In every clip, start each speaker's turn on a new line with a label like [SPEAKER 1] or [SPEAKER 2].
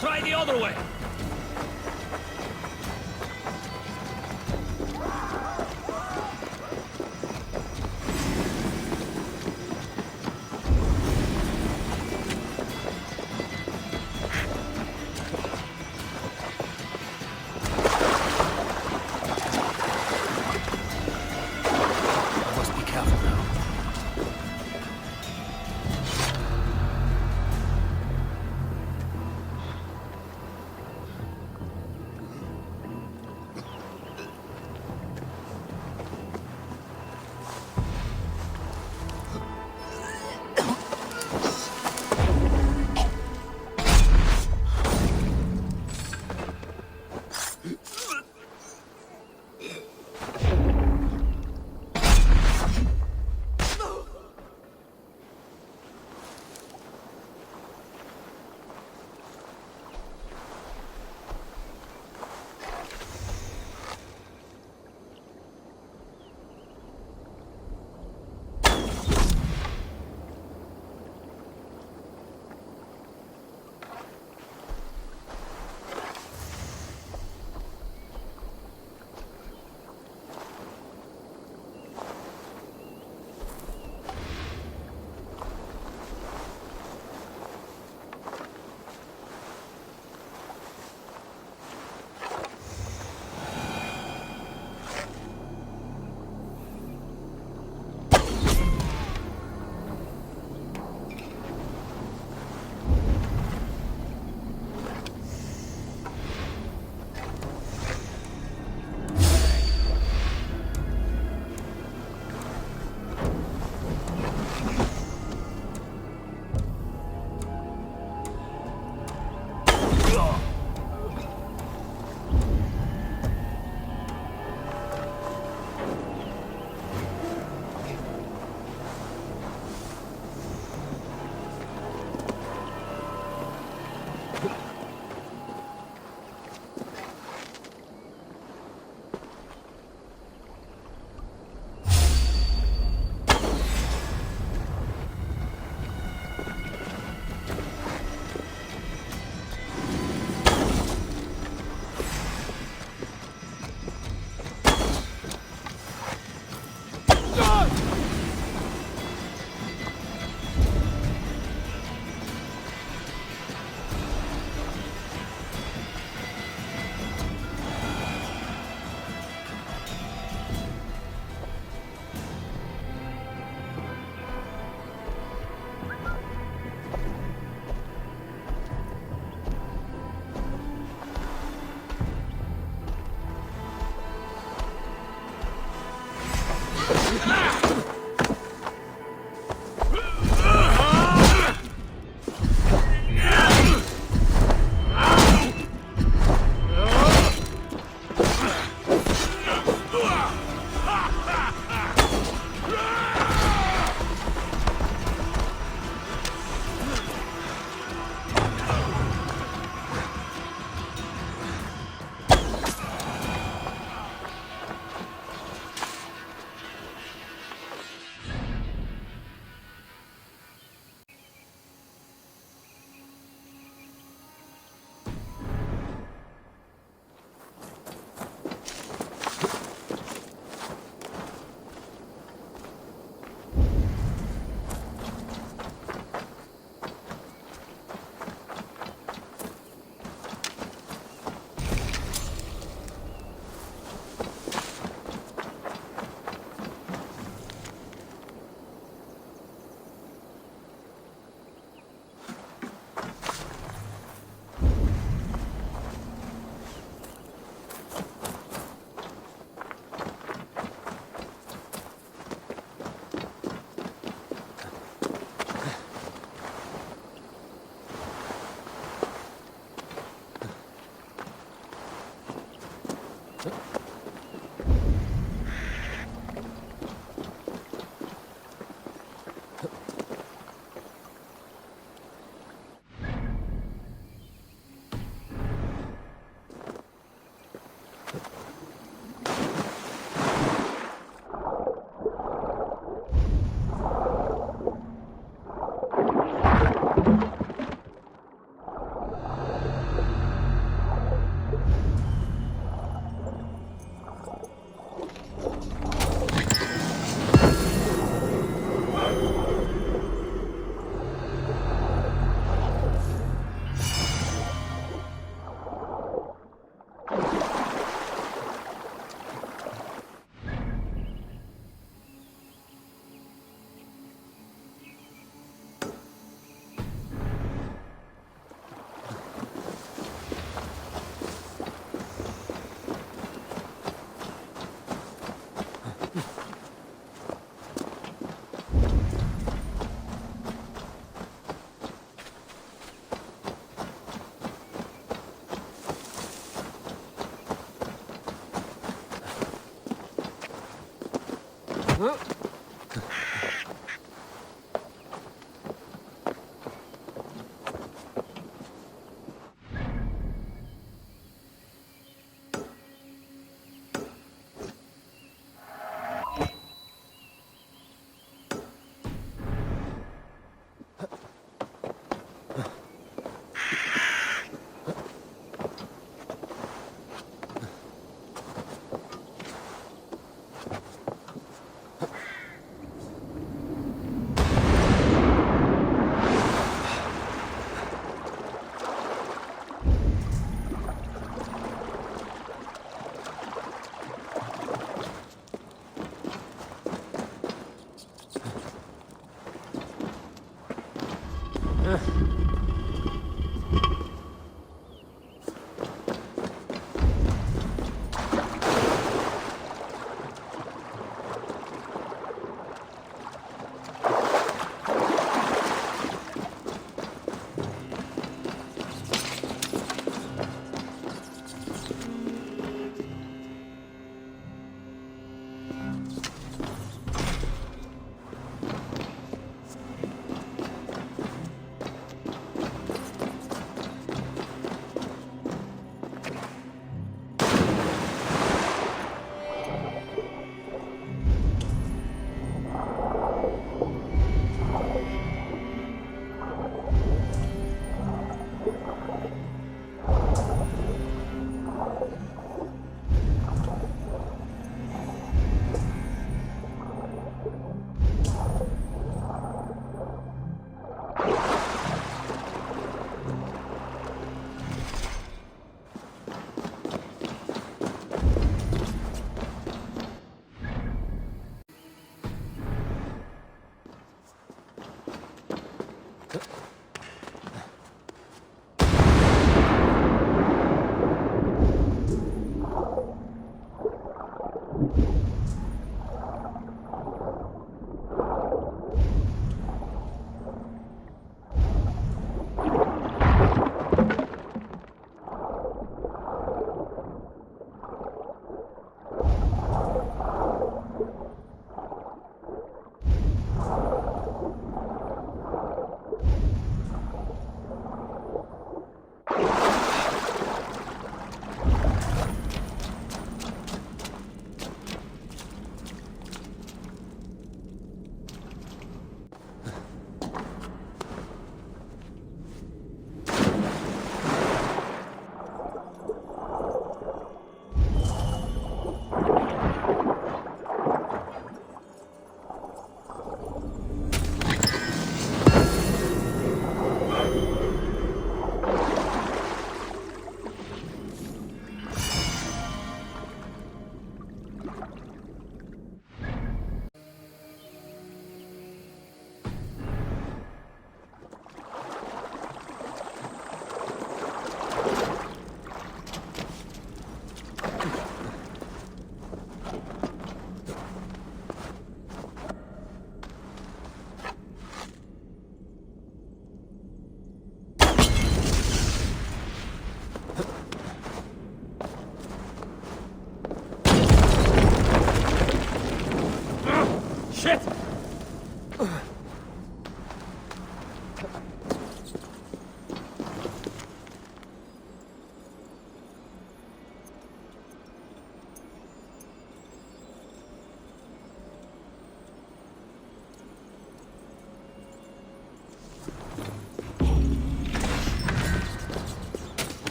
[SPEAKER 1] Try the other way.
[SPEAKER 2] I must be careful now.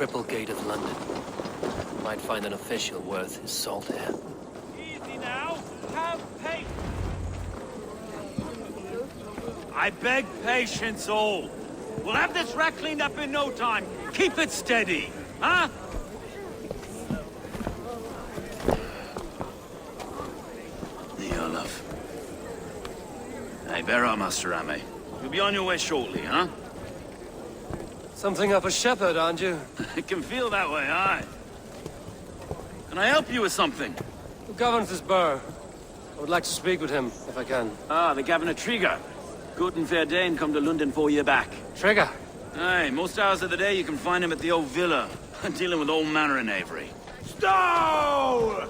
[SPEAKER 2] triple gate of London. Might find an official worth his salt here.
[SPEAKER 1] Easy now. Have patience. I beg patience, all. We'll have this rat cleaned up in no time. Keep it steady, huh?
[SPEAKER 3] Olaf. Hey, bear up, Master Ame. You'll be on your way shortly, huh?
[SPEAKER 2] Something of a shepherd, aren't you?
[SPEAKER 3] It can feel that way, aye. Can I help you with something?
[SPEAKER 2] Who governs this burr? I would like to speak with him, if I can.
[SPEAKER 3] Ah, the Governor Trigger. Good and fair Dane come to Lunden 4 year back.
[SPEAKER 2] Trigger!
[SPEAKER 3] Aye, most hours of the day you can find him at the old villa, dealing with all manner in Eivor.
[SPEAKER 1] Stow!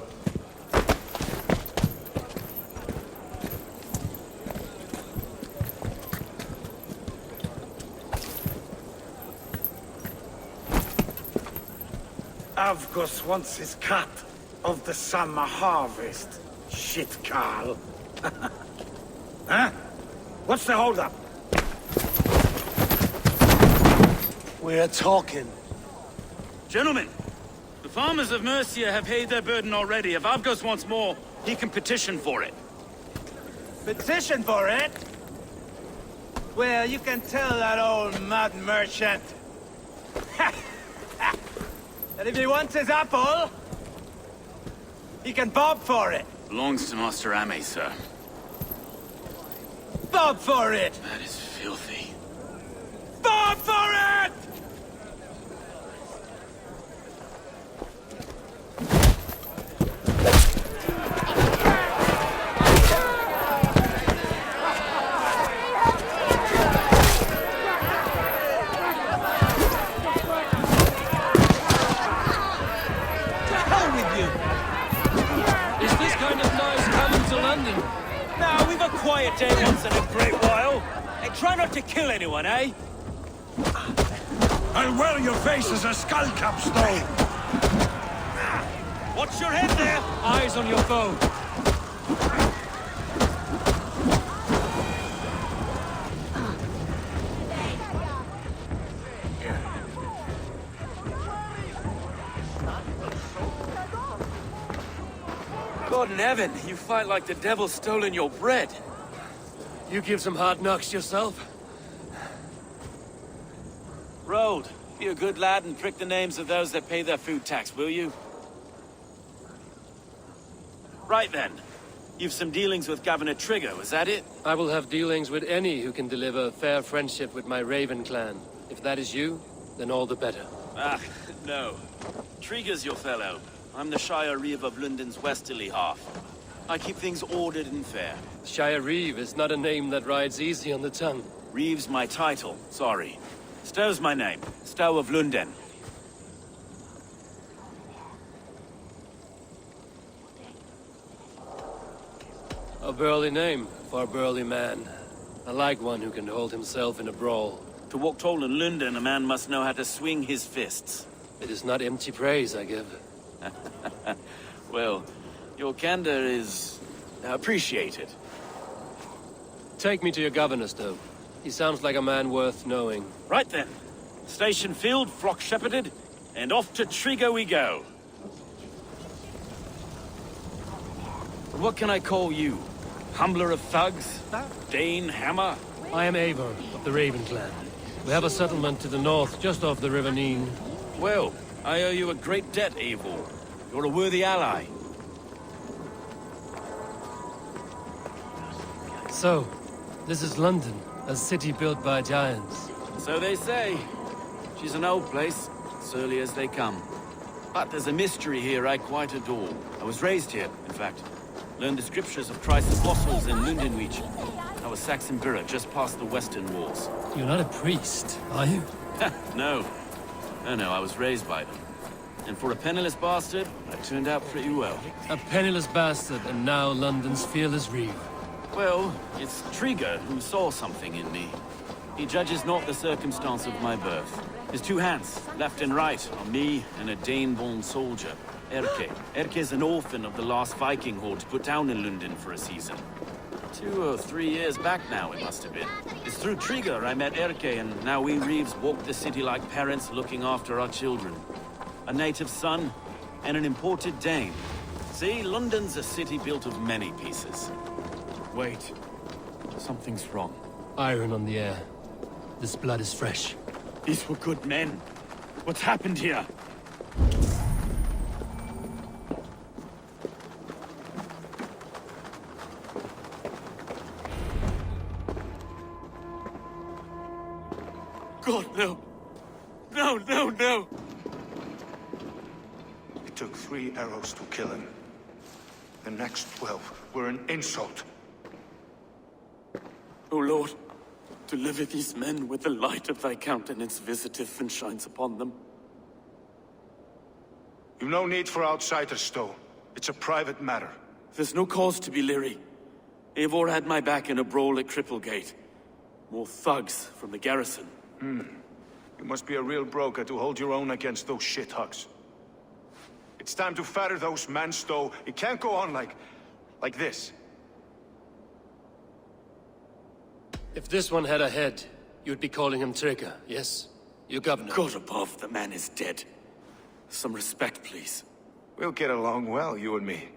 [SPEAKER 4] Avgos wants his cut of the summer harvest. Shit, Carl. Huh? What's the holdup?
[SPEAKER 2] We're talking.
[SPEAKER 3] Gentlemen, the farmers of Mercia have paid their burden already. If Avgos wants more, he can petition for it.
[SPEAKER 5] Petition for it? Well, you can tell that old mud merchant that if he wants his apple, he can bob for it.
[SPEAKER 3] Belongs to Master Ame, sir.
[SPEAKER 5] Bob for it!
[SPEAKER 3] That is filthy.
[SPEAKER 5] Bob for it!
[SPEAKER 1] Now, we've a quiet day once in a great while. And try not to kill anyone, eh?
[SPEAKER 4] I'll wear your face as a skull capstone.
[SPEAKER 1] Watch your head there!
[SPEAKER 2] Eyes on your foe.
[SPEAKER 3] God in heaven, you fight like the devil's stolen your bread.
[SPEAKER 2] You give some hard knocks yourself.
[SPEAKER 3] Road, be a good lad and prick the names of those that pay their food tax, will you? Right then. You've some dealings with Governor Trigger, was that it?
[SPEAKER 2] I will have dealings with any who can deliver fair friendship with my Raven clan. If that is you, then all the better.
[SPEAKER 3] Ah, no. Trigger's your fellow. I'm the Shire Reeve of Lunden's westerly half. I keep things ordered and fair.
[SPEAKER 2] Shire Reeve is not a name that rides easy on the tongue.
[SPEAKER 3] Reeve's my title, sorry. Stow's my name. Stow of Lunden.
[SPEAKER 2] A burly name for a burly man. I like one who can hold himself in a brawl.
[SPEAKER 3] To walk tall in Lunden, a man must know how to swing his fists.
[SPEAKER 2] It is not empty praise I give.
[SPEAKER 3] Well, your candor is appreciated.
[SPEAKER 2] Take me to your governor, Stow. He sounds like a man worth knowing.
[SPEAKER 3] Right then. Station filled, flock shepherded, and off to Trigger we go. What can I call you? Humbler of thugs? Dane Hammer?
[SPEAKER 2] I am Eivor of the Raven clan. We have a settlement to the north, just off the River Neen.
[SPEAKER 3] Well, I owe you a great debt, Eivor. You're a worthy ally.
[SPEAKER 2] So, this is London, a city built by giants.
[SPEAKER 3] So they say. She's an old place, surly as they come. But there's a mystery here I quite adore. I was raised here, in fact. Learned the scriptures of Christ's apostles in Lunden region. I was Saxon borough just past the western walls.
[SPEAKER 2] You're not a priest, are you?
[SPEAKER 3] No. No, I was raised by them. And for a penniless bastard, I turned out pretty well.
[SPEAKER 2] A penniless bastard, and now London's fearless Reeve.
[SPEAKER 3] Well, it's Trigger who saw something in me. He judges not the circumstance of my birth. His two hands, left and right, are me and a Dane-born soldier, Erke. Erke's an orphan of the last Viking horde put down in Lunden for a season. 2 or 3 years back now, it must have been. It's through Trigger I met Erke, and now we Reeves walk the city like parents looking after our children. A native son, and an imported Dane. See, Lunden's a city built of many pieces. Wait. Something's wrong.
[SPEAKER 2] Iron on the air. This blood is fresh.
[SPEAKER 3] These were good men. What's happened here? God, no. No, no, no!
[SPEAKER 6] It took 3 arrows to kill him. The next 12 were an insult.
[SPEAKER 3] O Lord, deliver these men with the light of thy countenance visiteth and shines upon them.
[SPEAKER 6] You've no need for outsiders, Stowe. It's a private matter.
[SPEAKER 3] There's no cause to be leery. Eivor had my back in a brawl at Cripplegate. More thugs from the garrison.
[SPEAKER 6] You must be a real broker to hold your own against those shithugs. It's time to fetter those men, Stowe. It can't go on like this.
[SPEAKER 2] If this one had a head, you'd be calling him Trigger, yes? Your governor.
[SPEAKER 3] God above, the man is dead. Some respect, please.
[SPEAKER 6] We'll get along well, you and me.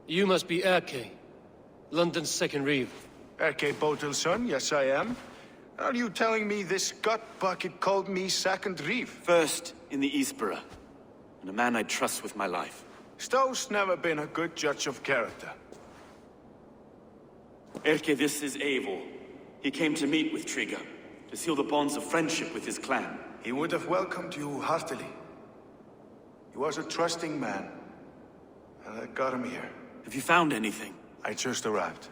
[SPEAKER 2] You must be Erke, London's second reeve.
[SPEAKER 6] Erke Botel's son, yes I am. Are you telling me this gut bucket called me second reeve?
[SPEAKER 3] First in the Eastborough, and a man I trust with my life.
[SPEAKER 6] Stowe's never been a good judge of character.
[SPEAKER 3] Erke, this is Eivor. He came to meet with Trigger, to seal the bonds of friendship with his clan.
[SPEAKER 6] He would have welcomed you heartily. He was a trusting man, and that got him here.
[SPEAKER 3] Have you found anything?
[SPEAKER 6] I just arrived.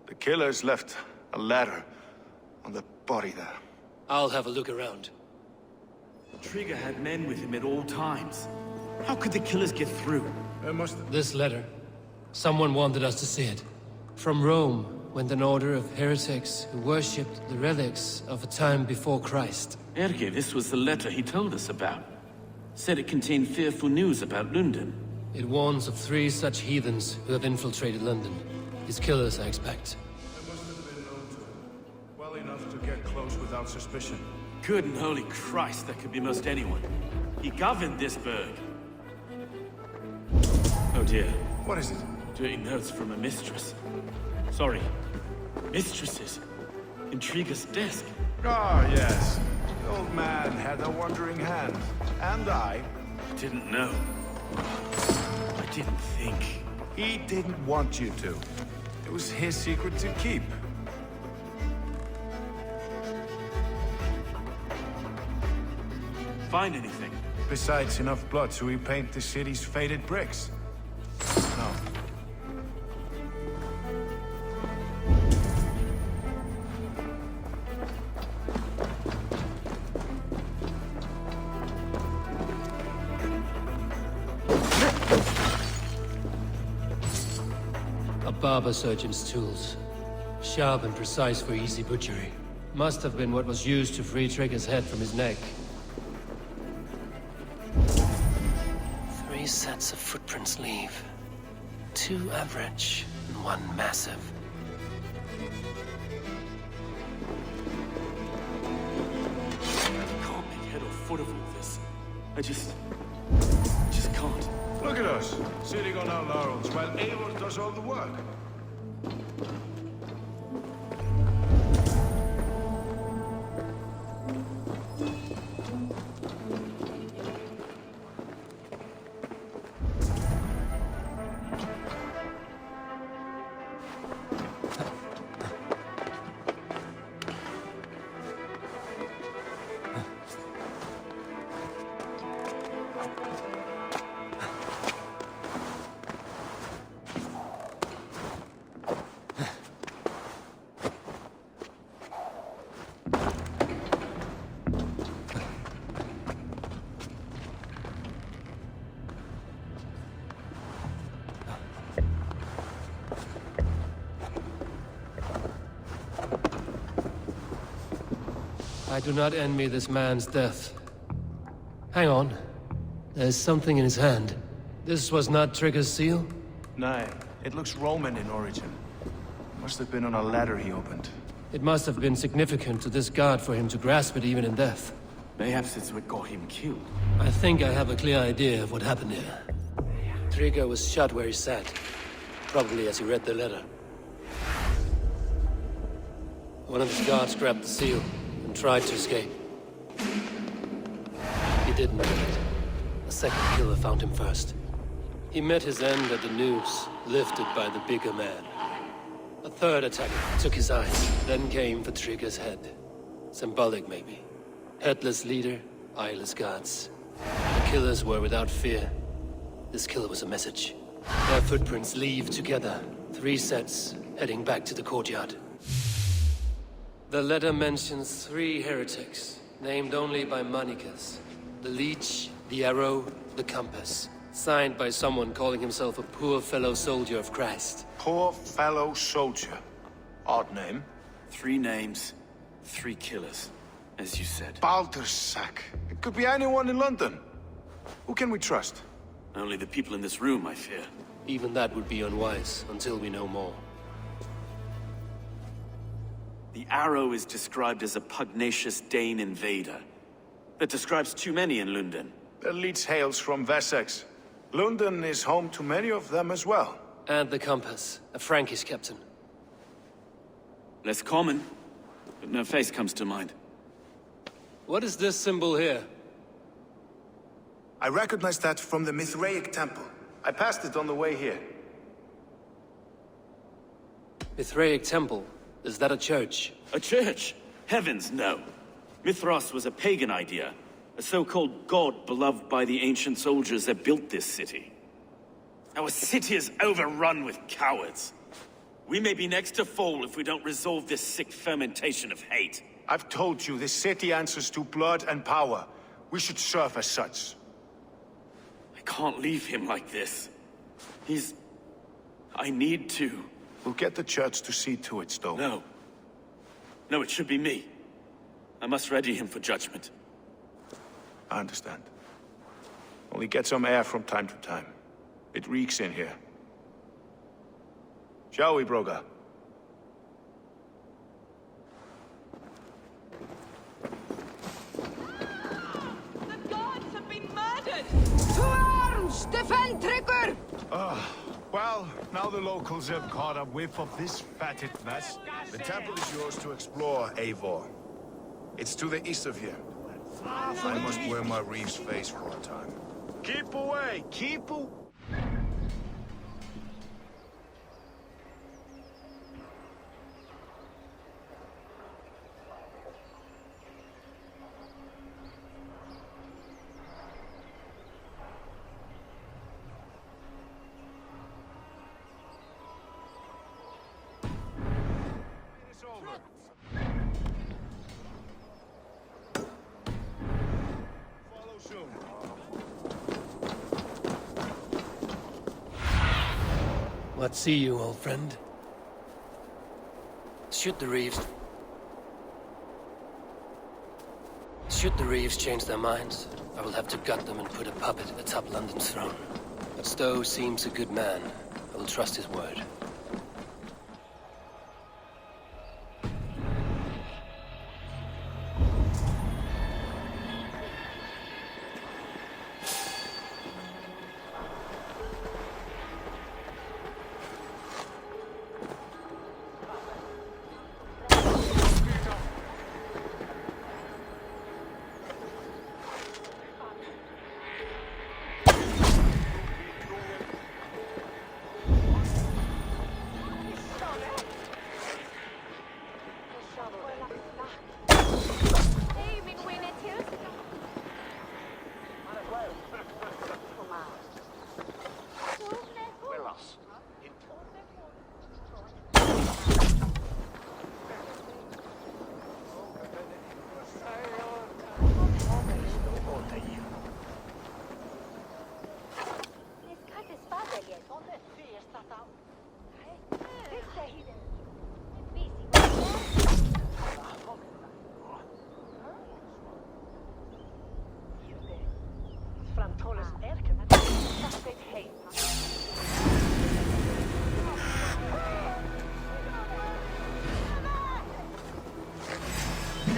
[SPEAKER 6] The killers left a ladder on the body there.
[SPEAKER 2] I'll have a look around.
[SPEAKER 3] Trigger had men with him at all times. How could the killers get through?
[SPEAKER 2] This letter. Someone wanted us to see it. From Rome went an order of heretics who worshipped the relics of a time before Christ.
[SPEAKER 3] Erke, this was the letter he told us about. Said it contained fearful news about Lunden.
[SPEAKER 2] It warns of 3 such heathens who have infiltrated London. His killers, I expect.
[SPEAKER 6] They must have been known to him. Well enough to get close without suspicion.
[SPEAKER 3] Good and holy Christ, that could be most anyone. He governed this burg. Oh dear.
[SPEAKER 6] What is it?
[SPEAKER 3] Dirty notes from a mistress. Sorry. Mistresses. In Trigger's desk.
[SPEAKER 6] Ah, yes. The old man had a wandering hand. And I
[SPEAKER 3] Didn't know. I didn't think.
[SPEAKER 6] He didn't want you to. It was his secret to keep.
[SPEAKER 3] Find anything?
[SPEAKER 6] Besides enough blood to repaint the city's faded bricks. No.
[SPEAKER 2] A barber surgeon's tools. Sharp and precise for easy butchery. Must have been what was used to free Trigger's head from his neck. 3 sets of footprints leave. 2 average and 1 massive.
[SPEAKER 3] I can't make head or foot of all this. I just can't.
[SPEAKER 6] Look at us, sitting on our laurels while Eivor does all the work.
[SPEAKER 2] I do not envy this man's death. Hang on. There's something in his hand. This was not Trigger's seal?
[SPEAKER 6] Nay, It looks Roman in origin. Must have been on a ladder he opened.
[SPEAKER 2] It must have been significant to this god for him to grasp it even in death.
[SPEAKER 3] Perhaps it's what got him killed.
[SPEAKER 2] I think I have a clear idea of what happened here. Trigger was shot where he sat. Probably as he read the letter. One of his guards grabbed the seal and tried to escape. He didn't make it. A second killer found him first. He met his end at the noose, lifted by the bigger man. A third attacker took his eyes, then came for Trigger's head. Symbolic, maybe. Headless leader, eyeless guards. The killers were without fear. This killer was a message. Their footprints leave together. 3 sets, heading back to the courtyard. The letter mentions 3 heretics, named only by monikers. The Leech, the Arrow, the Compass. Signed by someone calling himself a poor fellow soldier of Christ.
[SPEAKER 6] Poor fellow soldier. Odd name.
[SPEAKER 3] 3 names, 3 killers, as you said.
[SPEAKER 6] Baldersack. It could be anyone in London. Who can we trust?
[SPEAKER 3] Only the people in this room, I fear.
[SPEAKER 2] Even that would be unwise, until we know more.
[SPEAKER 3] The Arrow is described as a pugnacious Dane invader. That describes too many in Lunden.
[SPEAKER 6] The Leech hails from Wessex. Lunden is home to many of them as well.
[SPEAKER 2] And the Compass, a Frankish captain.
[SPEAKER 3] Less common, but no face comes to mind.
[SPEAKER 2] What is this symbol here?
[SPEAKER 6] I recognize that from the Mithraic temple. I passed it on the way here.
[SPEAKER 2] Mithraic temple? Is that a church?
[SPEAKER 3] A church? Heavens, no. Mithras was a pagan idea. A so-called god beloved by the ancient soldiers that built this city. Our city is overrun with cowards. We may be next to fall if we don't resolve this sick fermentation of hate.
[SPEAKER 6] I've told you, this city answers to blood and power. We should serve as such.
[SPEAKER 3] I can't leave him like this. I need to.
[SPEAKER 6] We'll get the church to see to it, Stowe.
[SPEAKER 3] No. No, it should be me. I must ready him for judgment.
[SPEAKER 6] I understand. Only get some air from time to time. It reeks in here. Shall we, Broga?
[SPEAKER 7] The gods have been murdered!
[SPEAKER 8] To arms! Defend Trigger!
[SPEAKER 6] Well, now the locals have caught a whiff of this fatted mess. The temple is yours to explore, Eivor. It's to the east of here. I must wear my reeve's face for a time. Keep away! Keep away!
[SPEAKER 2] What see you, old friend? Should the Reeves change their minds, I will have to gut them and put a puppet atop London's throne. But Stowe seems a good man. I will trust his word.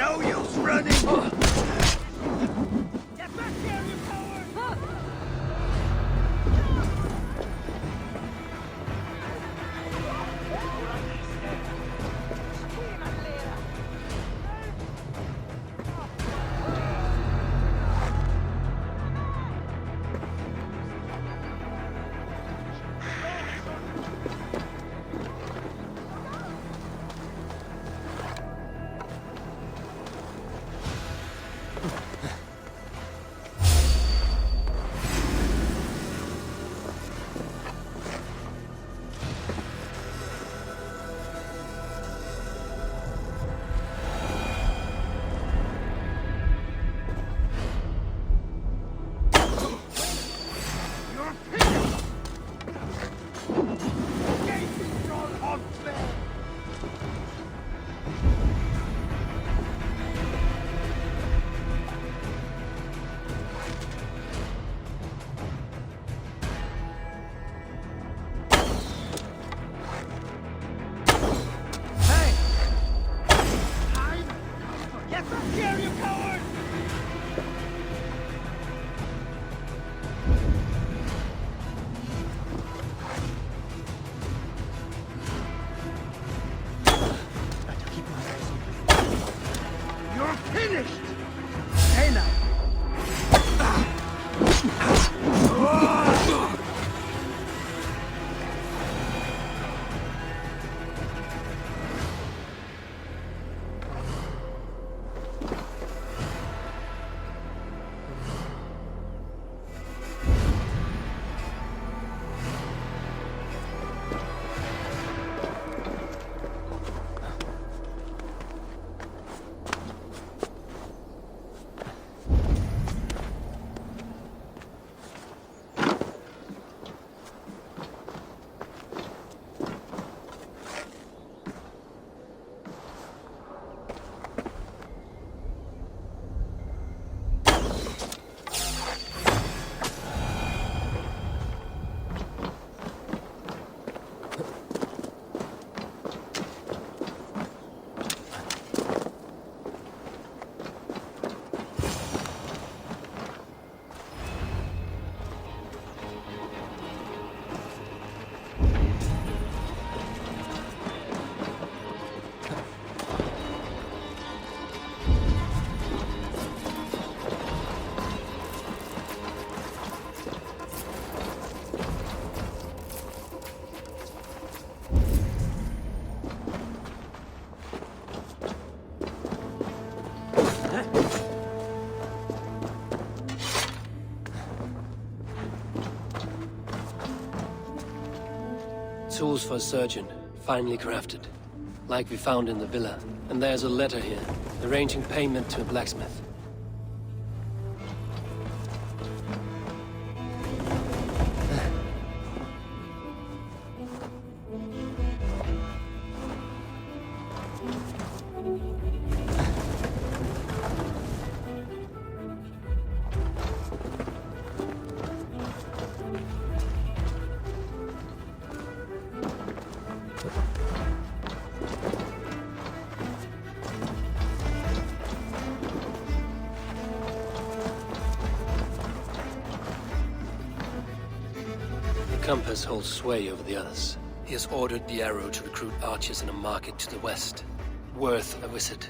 [SPEAKER 4] No use running!
[SPEAKER 7] Get back here, you coward!
[SPEAKER 2] Tools for a surgeon, finely crafted. Like we found in the villa. And there's a letter here, arranging payment to a blacksmith. Compass holds sway over the others. He has ordered the arrow to recruit archers in a market to the west. Worth a visit.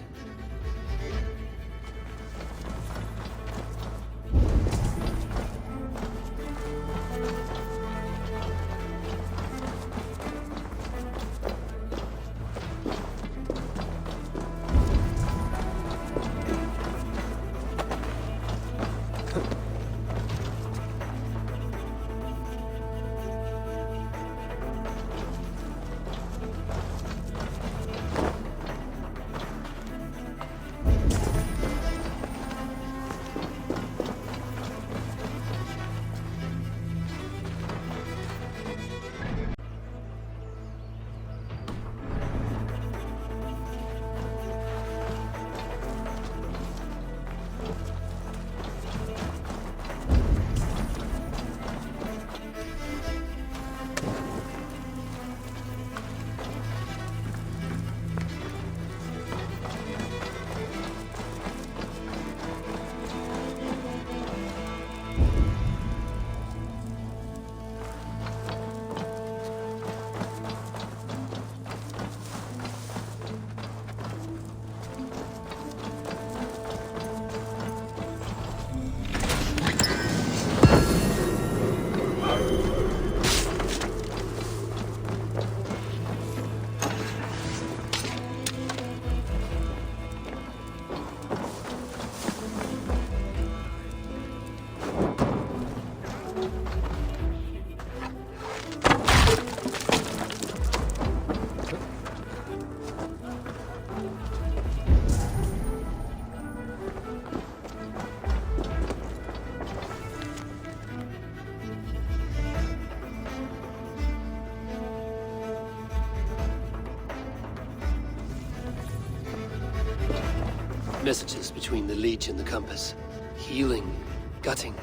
[SPEAKER 2] Messages between the Leech and the compass. Healing, gutting.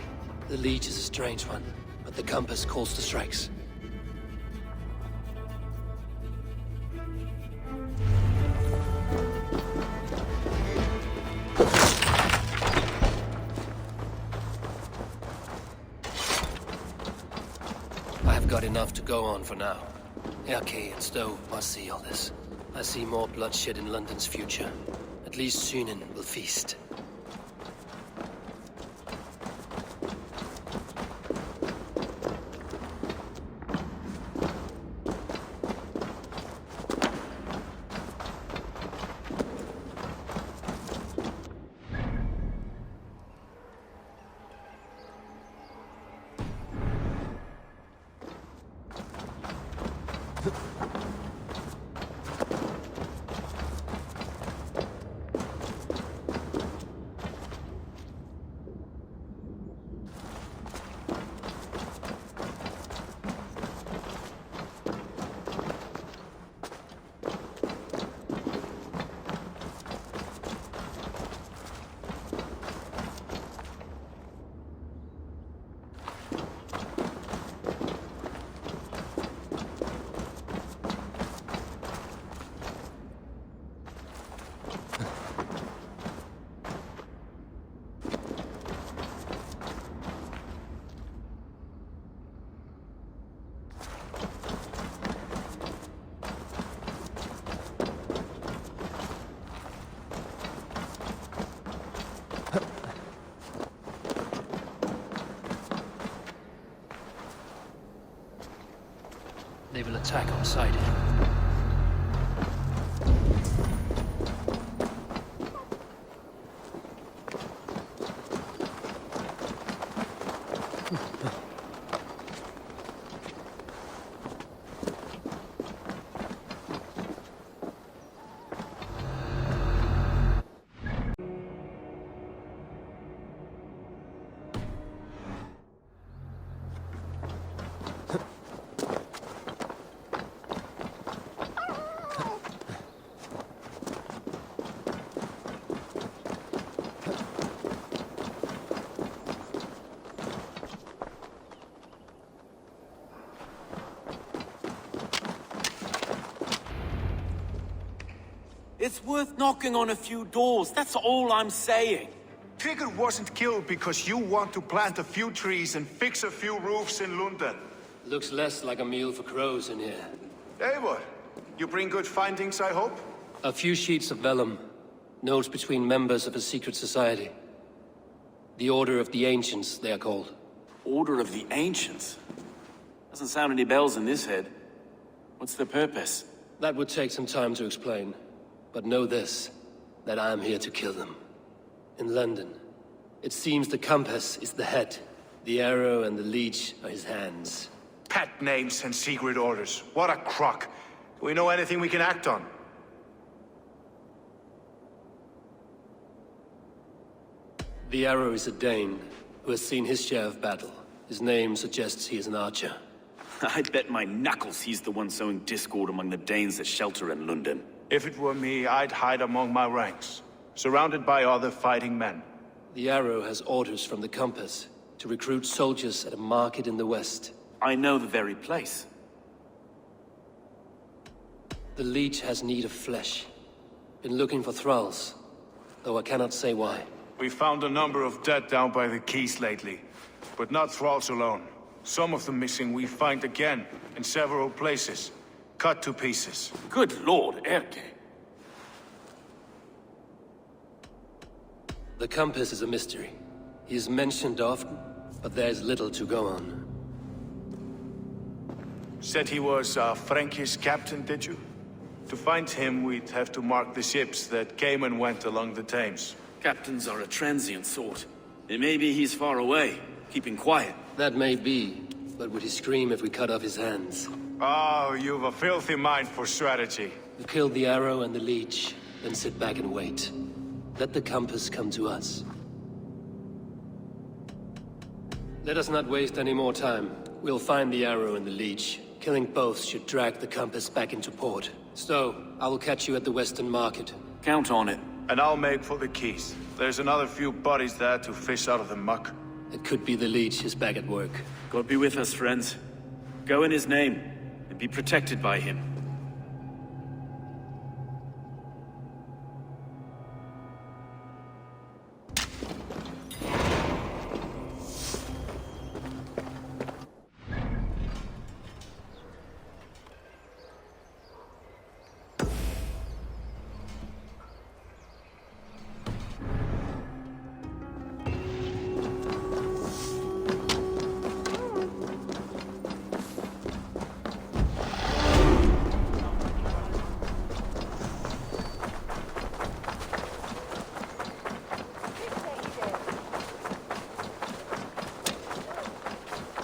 [SPEAKER 2] The Leech is a strange one, but the compass calls the strikes. I have got enough to go on for now. Erke and Stowe must see all this. I see more bloodshed in London's future. At least Sunan will feast. They will attack on sight.
[SPEAKER 3] It's worth knocking on a few doors, that's all I'm saying.
[SPEAKER 6] Trigger wasn't killed because you want to plant a few trees and fix a few roofs in Lunden.
[SPEAKER 2] Looks less like a meal for crows in here.
[SPEAKER 6] Eivor, you bring good findings, I hope?
[SPEAKER 2] A few sheets of vellum. Notes between members of a secret society. The Order of the Ancients, they are called.
[SPEAKER 3] Order of the Ancients? Doesn't sound any bells in this head. What's their purpose?
[SPEAKER 2] That would take some time to explain. But know this, that I am here to kill them. In London, it seems the compass is the head. The arrow and the leech are his hands.
[SPEAKER 6] Pet names and secret orders. What a crock. Do we know anything we can act on?
[SPEAKER 2] The arrow is a Dane, who has seen his share of battle. His name suggests he is an archer.
[SPEAKER 3] I bet my knuckles he's the one sowing discord among the Danes that shelter in Lunden.
[SPEAKER 6] If it were me, I'd hide among my ranks, surrounded by other fighting men.
[SPEAKER 2] The arrow has orders from the compass to recruit soldiers at a market in the west.
[SPEAKER 3] I know the very place.
[SPEAKER 2] The leech has need of flesh. Been looking for thralls, though I cannot say why.
[SPEAKER 6] We found a number of dead down by the quays lately, but not thralls alone. Some of the missing we find again in several places, cut to pieces.
[SPEAKER 3] Good lord, Erke.
[SPEAKER 2] The compass is a mystery. He is mentioned often, but there is little to go on.
[SPEAKER 6] Said he was a Frankish captain, did you? To find him, we'd have to mark the ships that came and went along the Thames.
[SPEAKER 3] Captains are a transient sort. It may be he's far away, keeping quiet.
[SPEAKER 2] That may be, but would he scream if we cut off his hands?
[SPEAKER 6] Oh, you've a filthy mind for strategy.
[SPEAKER 2] We kill the arrow and the leech, then sit back and wait. Let the compass come to us. Let us not waste any more time. We'll find the arrow and the leech. Killing both should drag the compass back into port. Stowe, I will catch you at the Western Market.
[SPEAKER 3] Count on it.
[SPEAKER 6] and I'll make for the keys. There's another few bodies there to fish out of the muck.
[SPEAKER 2] It could be the leech is back at work.
[SPEAKER 3] God be with us, friends. Go in his name, and be protected by him.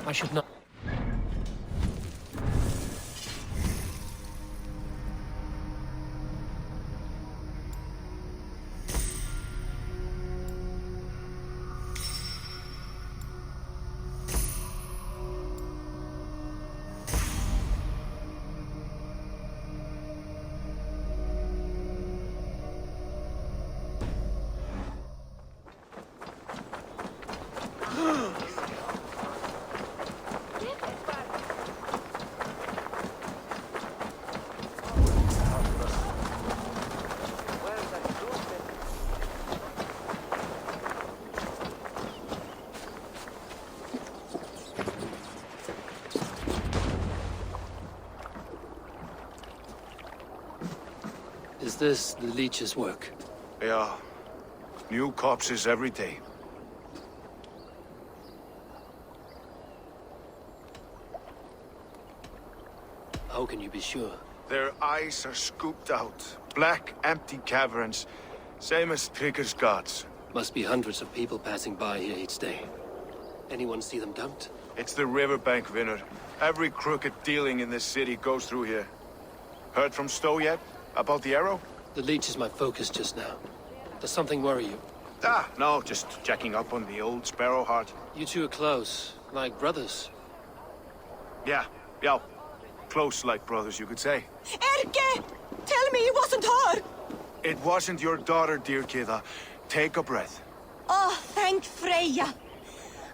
[SPEAKER 2] I should not. Is this the leech's work?
[SPEAKER 6] Yeah. New corpses every day.
[SPEAKER 2] How can you be sure?
[SPEAKER 6] Their eyes are scooped out. Black, empty caverns. Same as Trigger's gods.
[SPEAKER 2] Must be hundreds of people passing by here each day. Anyone see them dumped?
[SPEAKER 6] It's the riverbank, Vinner. Every crooked dealing in this city goes through here. Heard from Stowe yet? About the arrow?
[SPEAKER 2] The leech is my focus just now. Does something worry you?
[SPEAKER 6] Ah, no, just checking up on the old Sparrowheart.
[SPEAKER 2] You two are close, like brothers.
[SPEAKER 6] Yeah. Close like brothers, you could say.
[SPEAKER 8] Erke! Tell me it wasn't her!
[SPEAKER 6] It wasn't your daughter, dear Kida. Take a breath.
[SPEAKER 8] Oh, thank Freya.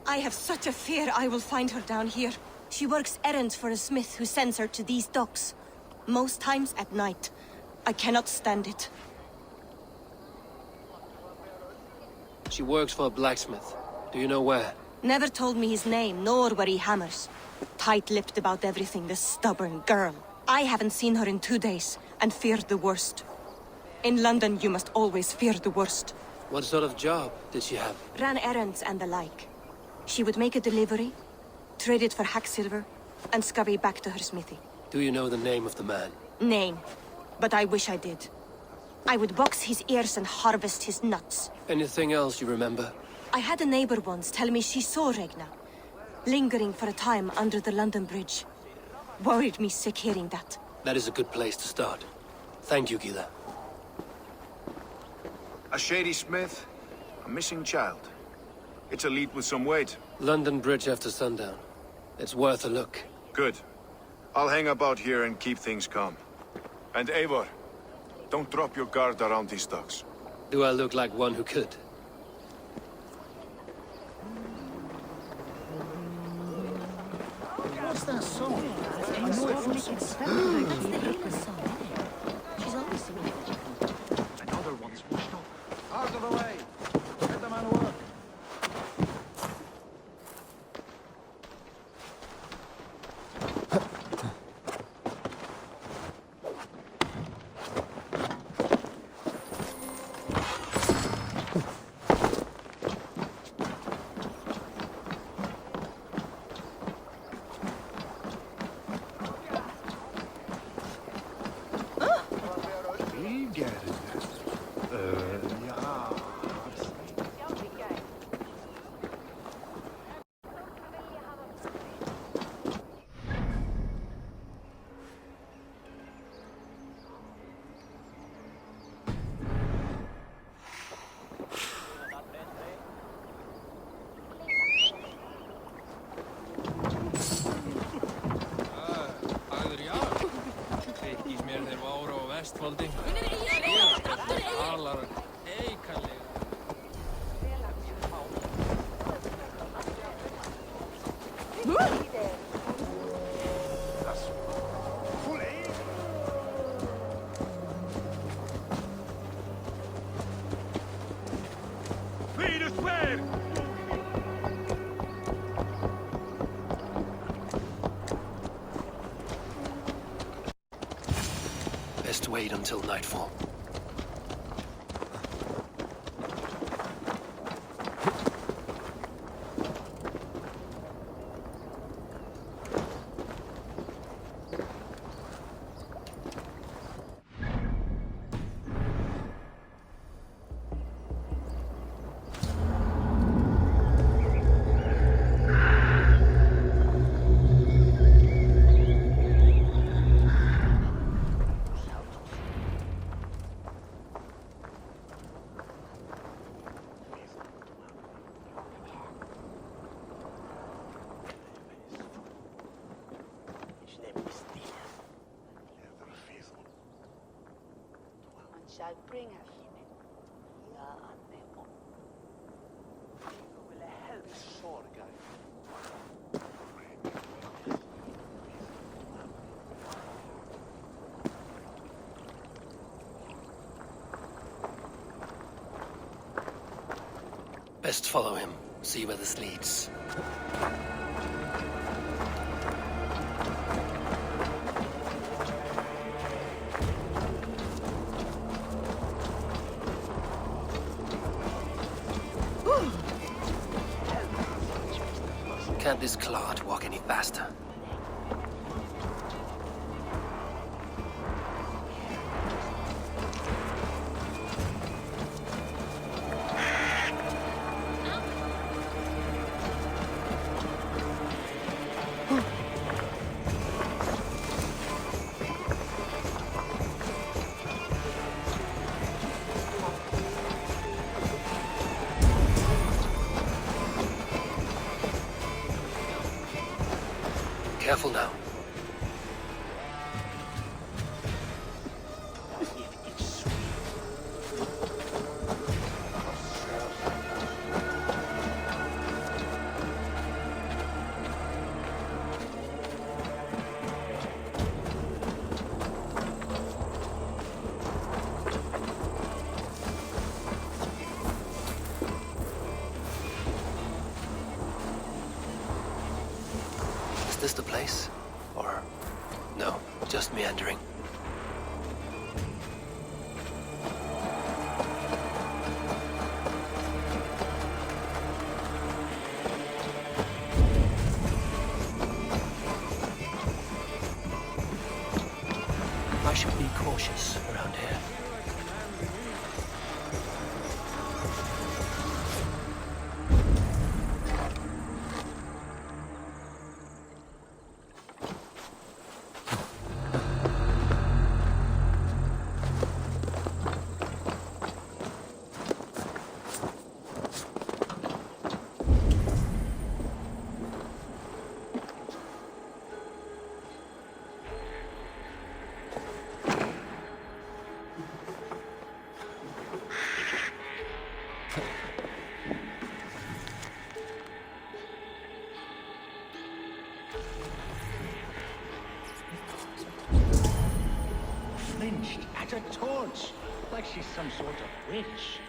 [SPEAKER 8] I have such a fear I will find her down here. She works errands for a smith who sends her to these docks. Most times at night. I cannot stand it.
[SPEAKER 2] She works for a blacksmith. Do you know where?
[SPEAKER 8] Never told me his name, nor where he hammers. Tight-lipped about everything, the stubborn girl. I haven't seen her in 2 days, and feared the worst. In London, you must always fear the worst.
[SPEAKER 2] What sort of job did she have?
[SPEAKER 8] Ran errands and the like. She would make a delivery, trade it for hack silver, and scurry back to her smithy.
[SPEAKER 2] Do you know the name of the man?
[SPEAKER 8] Name. But I wish I did. I would box his ears and harvest his nuts.
[SPEAKER 2] Anything else you remember?
[SPEAKER 8] I had a neighbor once tell me she saw Regna, lingering for a time under the London Bridge. Worried me sick hearing that.
[SPEAKER 2] That is a good place to start. Thank you, Gila.
[SPEAKER 6] A shady smith, a missing child. It's a lead with some weight.
[SPEAKER 2] London Bridge after sundown. It's worth a look.
[SPEAKER 6] Good. I'll hang about here and keep things calm. And Eivor, don't drop your guard around these docks.
[SPEAKER 2] Do I look like one who could?
[SPEAKER 9] What's that song? I know it from somewhere.
[SPEAKER 10] Another one's washed up.
[SPEAKER 9] Out of the way! Get the man to work.
[SPEAKER 2] Best wait until nightfall.
[SPEAKER 10] Shall bring her female. Yeah, Nemo. Will help Sorga.
[SPEAKER 2] Best follow him. See where this leads. Can't this clod walk any faster? Careful now. Is this the place? Or no, just meandering? I should be cautious around here.
[SPEAKER 9] Flinched at a torch, like she's some sort of witch.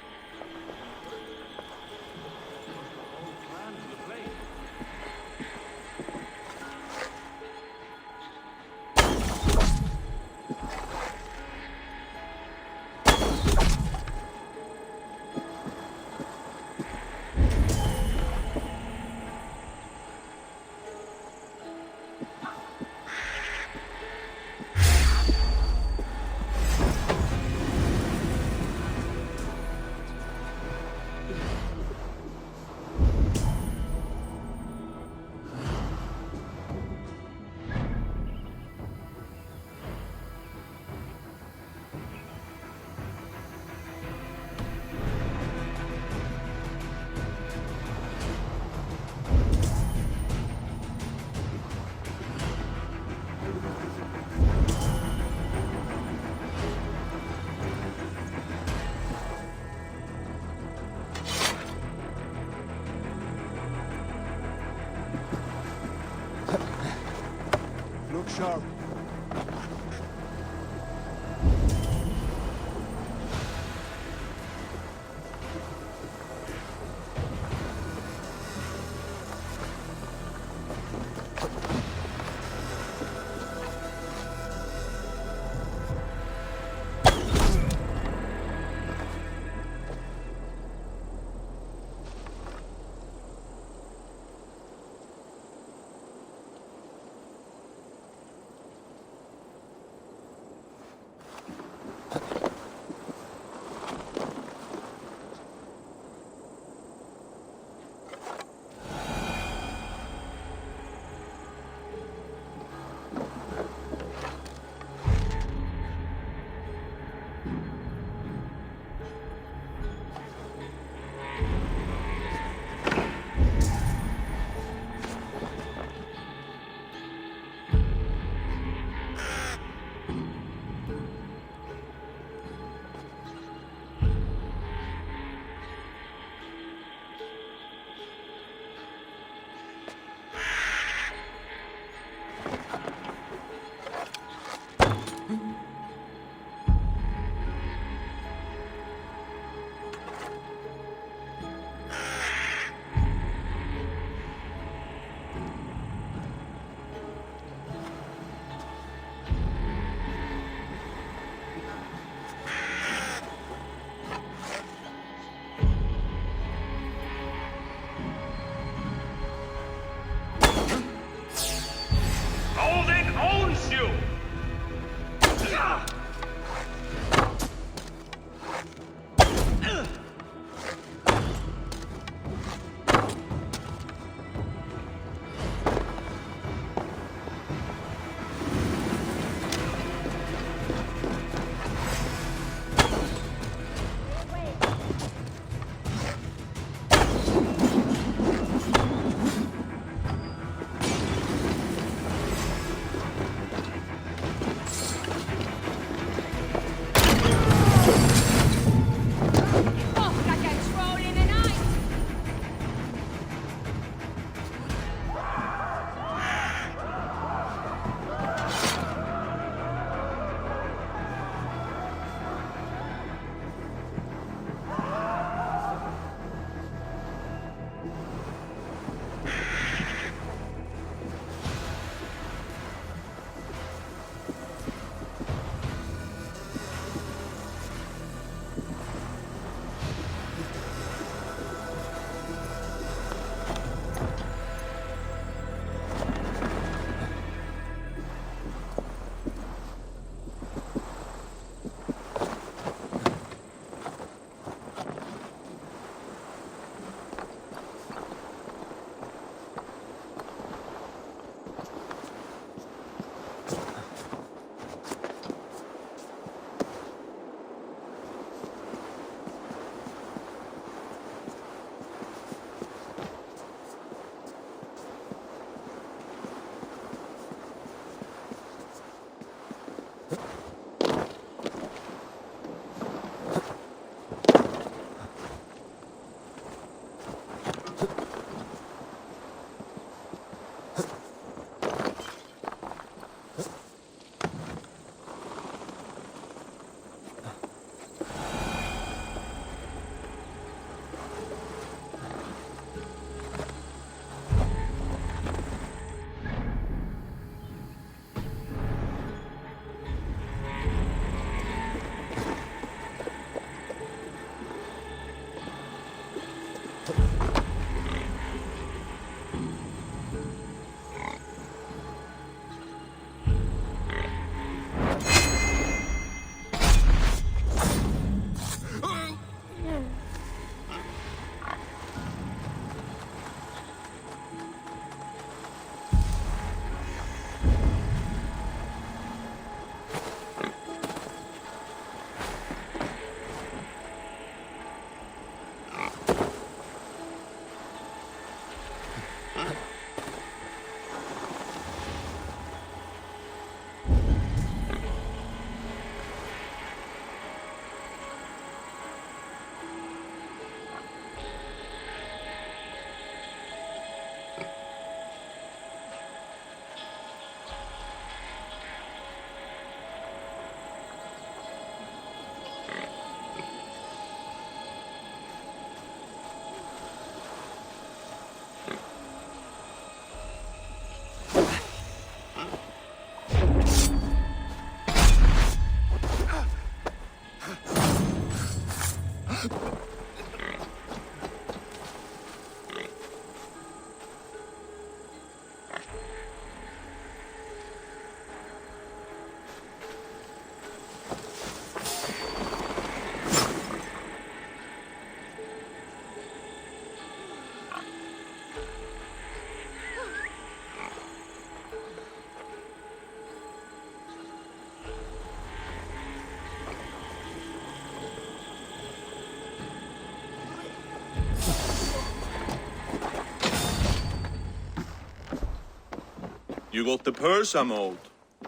[SPEAKER 11] You got the purse I'm owed.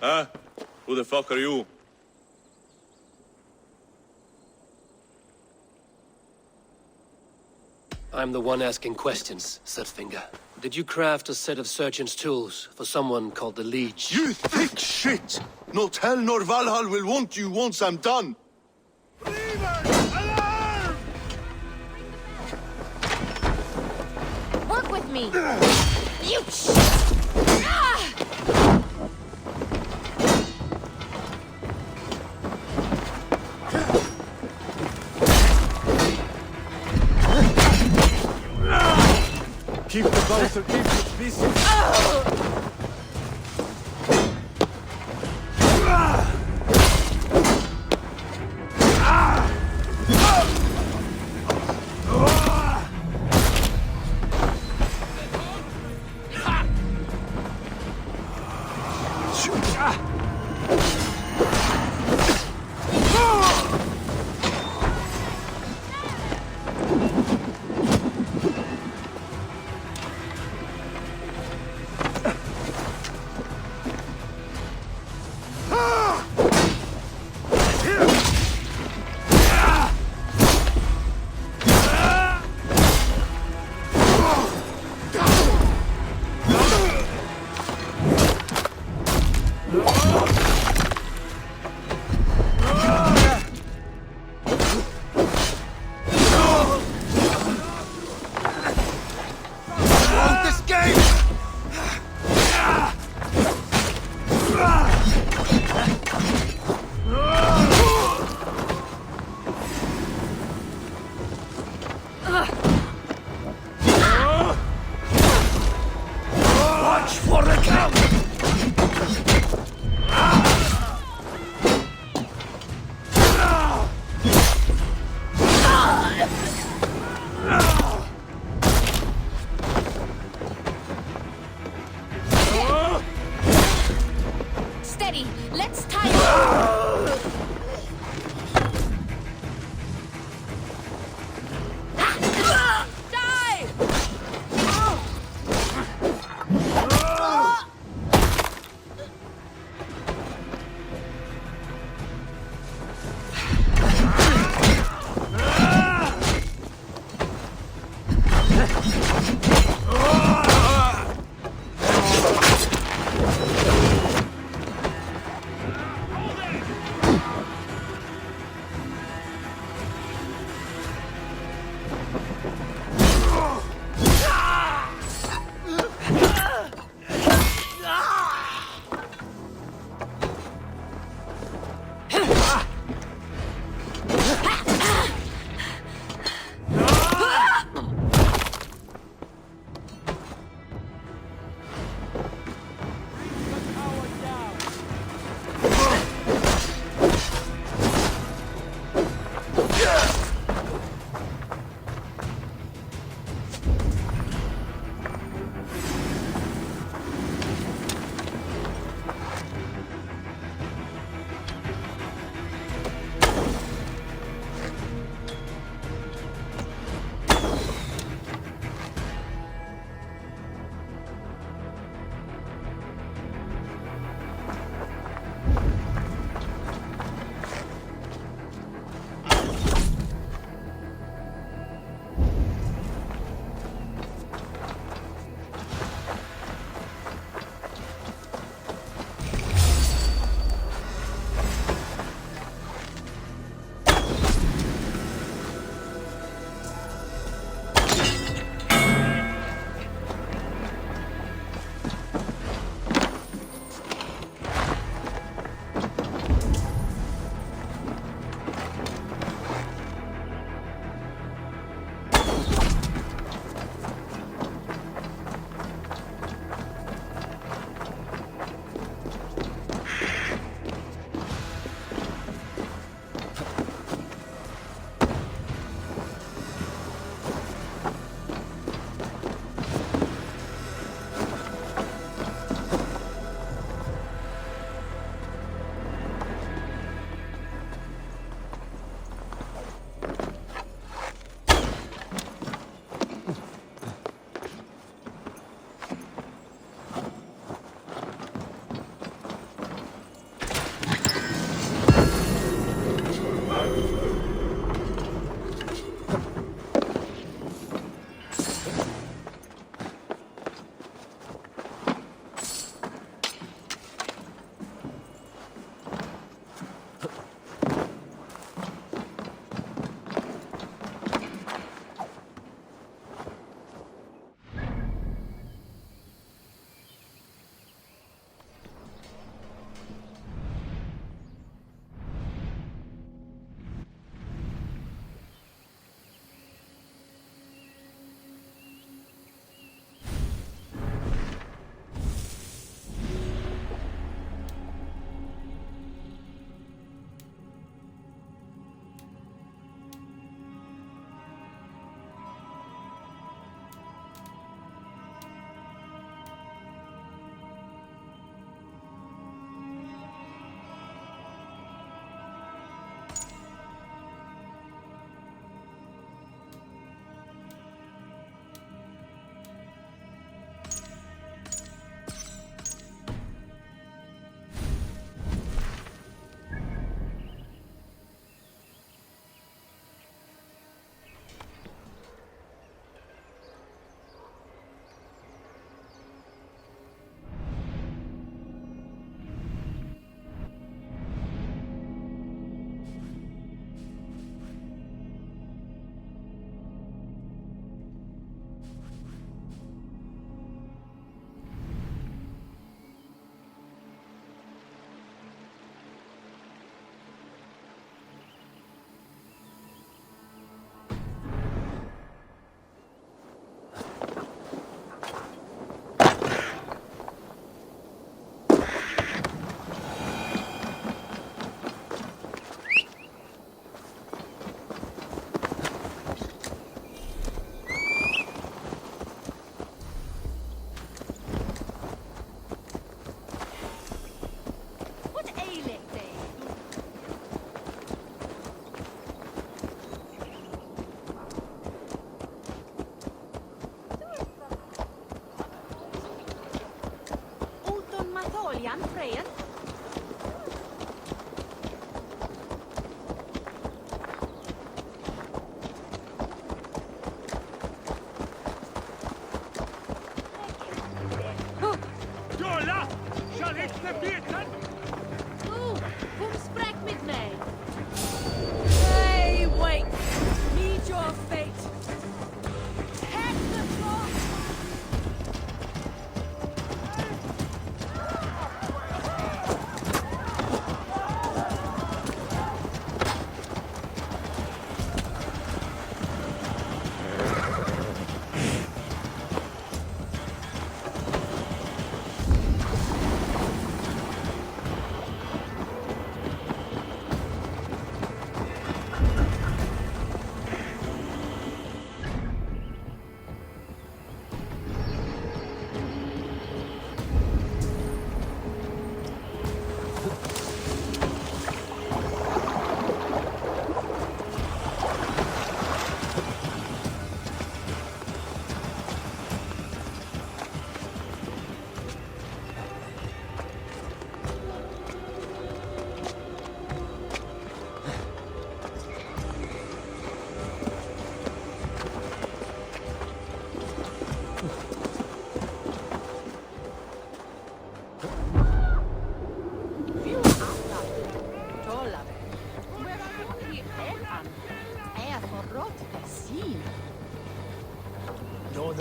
[SPEAKER 11] Huh? Who the fuck are you?
[SPEAKER 2] I'm the one asking questions, Setfinger. Did you craft a set of surgeon's tools for someone called the Leech?
[SPEAKER 11] You thick shit! Not hell nor Valhalla will want you once I'm done.
[SPEAKER 7] Work with me! You
[SPEAKER 5] Keep the boat or keep the pieces.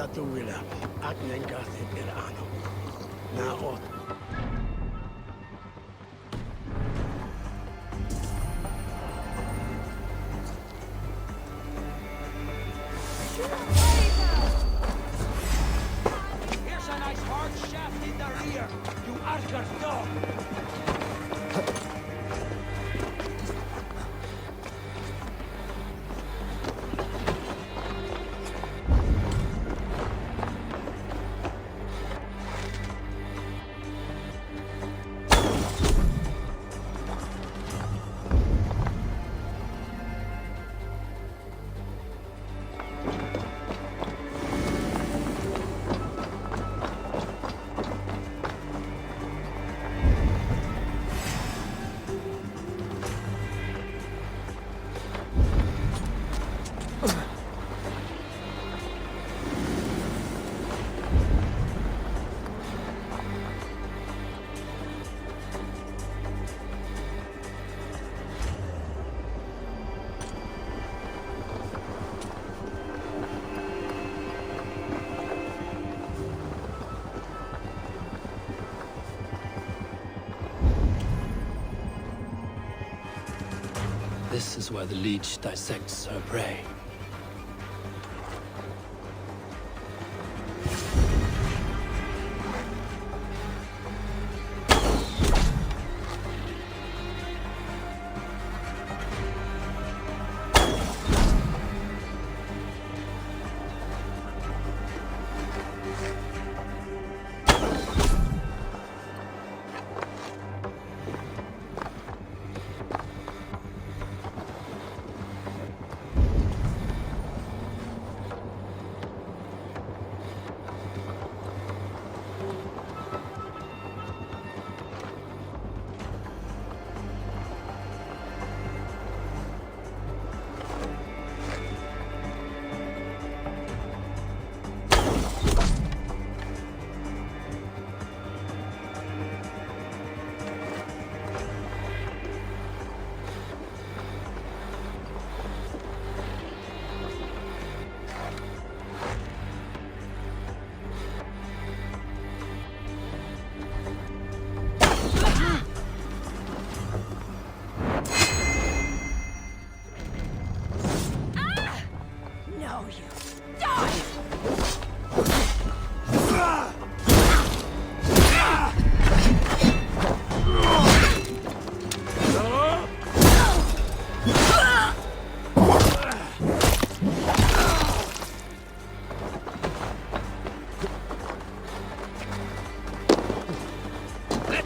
[SPEAKER 12] statuilla agnengathi ano. Now.
[SPEAKER 5] Here's a nice hard shaft in the rear, you Archer dog!
[SPEAKER 2] This is where the leech dissects her prey.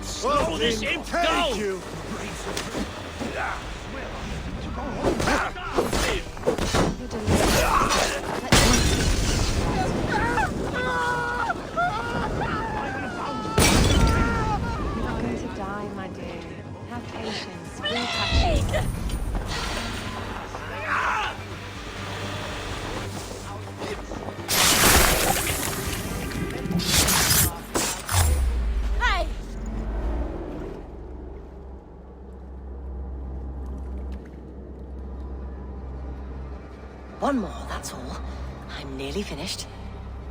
[SPEAKER 1] Slow this imp go!
[SPEAKER 12] Thank you.
[SPEAKER 7] You're not going to die, my dear. Have patience. We'll catch you.
[SPEAKER 8] One more, that's all. I'm nearly finished.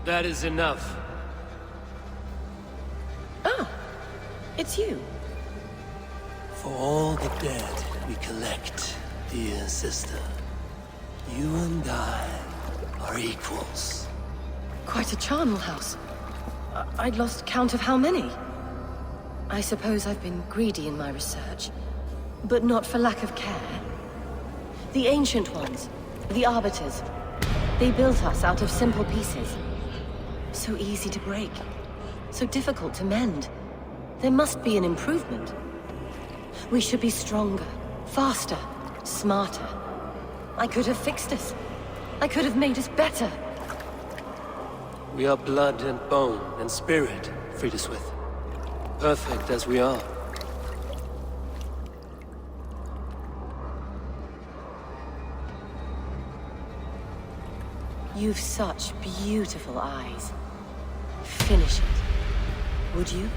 [SPEAKER 2] That is enough.
[SPEAKER 8] Oh, it's you.
[SPEAKER 2] For all the dead we collect, dear sister, you and I are equals.
[SPEAKER 8] Quite a charnel house. I'd lost count of how many. I suppose I've been greedy in my research, but not for lack of care. The ancient ones, the arbiters, they built us out of simple pieces. So easy to break, so difficult to mend. There must be an improvement. We should be stronger, faster, smarter. I could have fixed us. I could have made us better.
[SPEAKER 2] We are blood and bone and spirit, Friedeswith. Perfect as we are.
[SPEAKER 8] You've such beautiful eyes. Finish it, would you?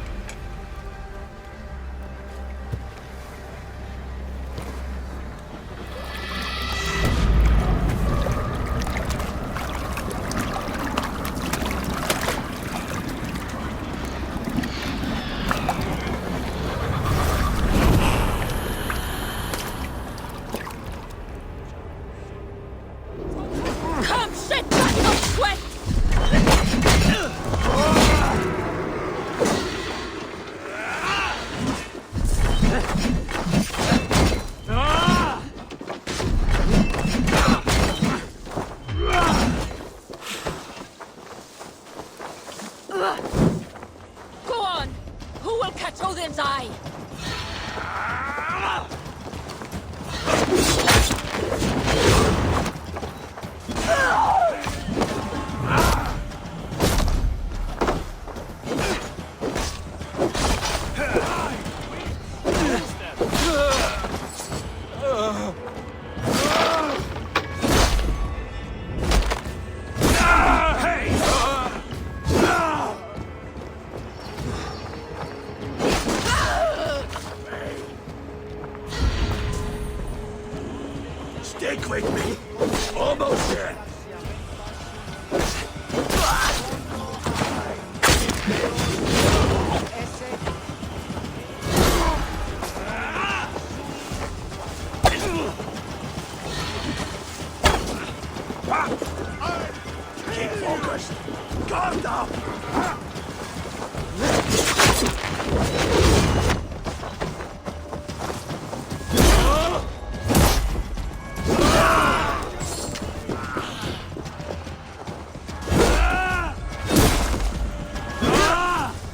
[SPEAKER 4] Stick with me. Almost there. Keep focused. Guard up.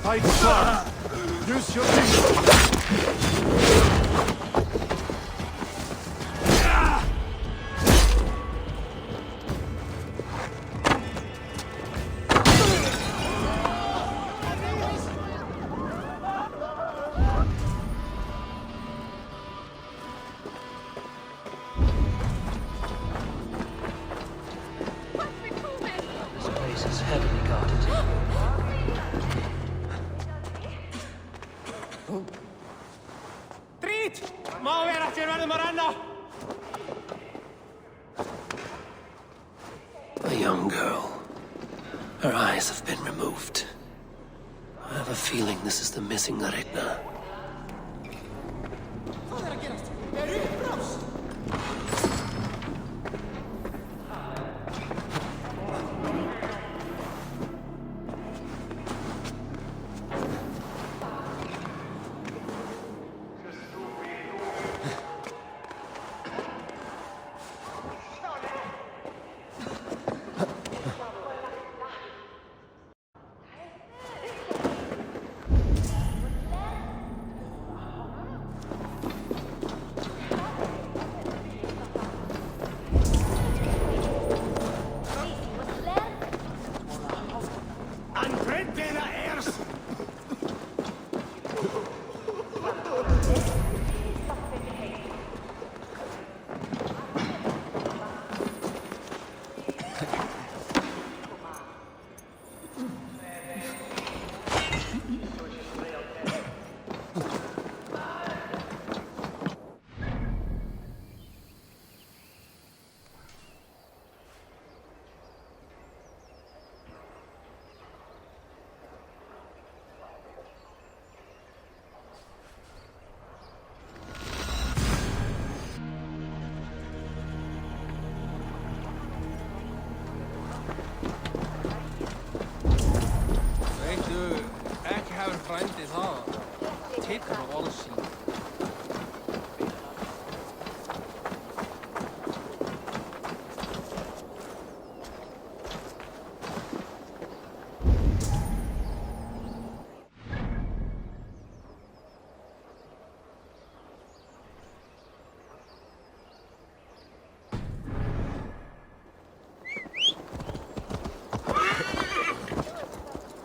[SPEAKER 6] Fight smart. Use your fingers.
[SPEAKER 2] This place is heavily guarded. A young girl. Her eyes have been removed. I have a feeling this is the missing Regna.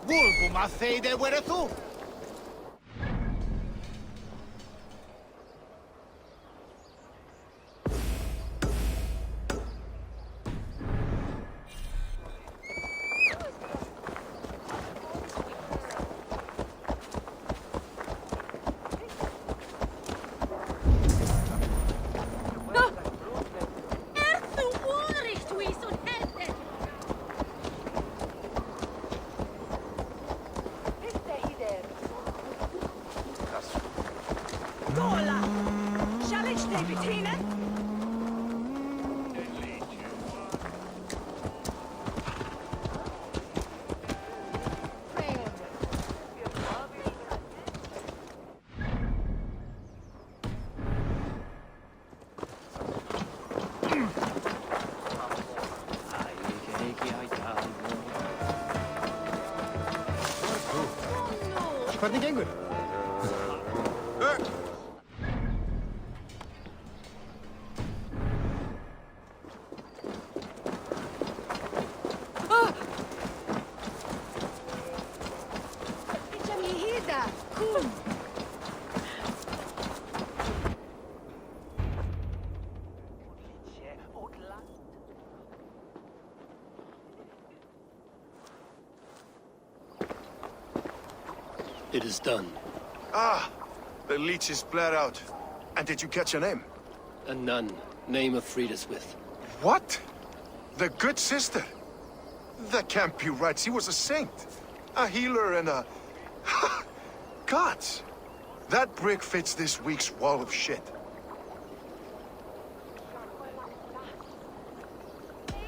[SPEAKER 5] Vulgo ma fede where tu?
[SPEAKER 6] Hvernig gengur?
[SPEAKER 2] It is done.
[SPEAKER 6] Ah, the leech is bled out. And did you catch a name?
[SPEAKER 2] A nun. Name of Frida's with.
[SPEAKER 6] What? The good sister? That can't be right. She was a saint. A healer and a... Gods! That brick fits this week's wall of shit.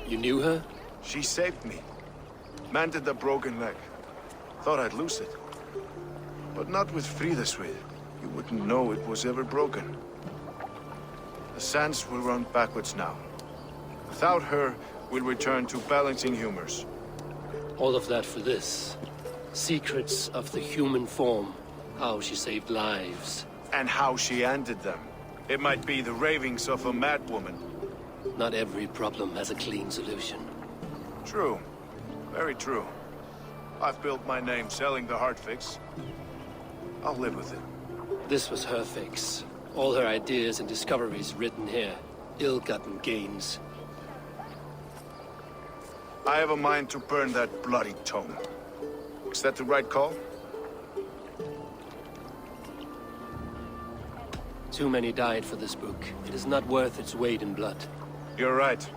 [SPEAKER 2] You knew her?
[SPEAKER 6] She saved me. Mended the broken leg. Thought I'd lose it. But not with Frida's with. You wouldn't know it was ever broken. The sands will run backwards now. Without her, we'll return to balancing humors.
[SPEAKER 2] All of that for this. Secrets of the human form. How she saved lives.
[SPEAKER 6] And how she ended them. It might be the ravings of a madwoman.
[SPEAKER 2] Not every problem has a clean solution.
[SPEAKER 6] True. Very true. I've built my name selling the heart fix. I'll live with it.
[SPEAKER 2] This was her fix. All her ideas and discoveries written here. Ill-gotten gains.
[SPEAKER 6] I have a mind to burn that bloody tome. Is that the right call?
[SPEAKER 2] Too many died for this book. It is not worth its weight in blood.
[SPEAKER 6] You're right.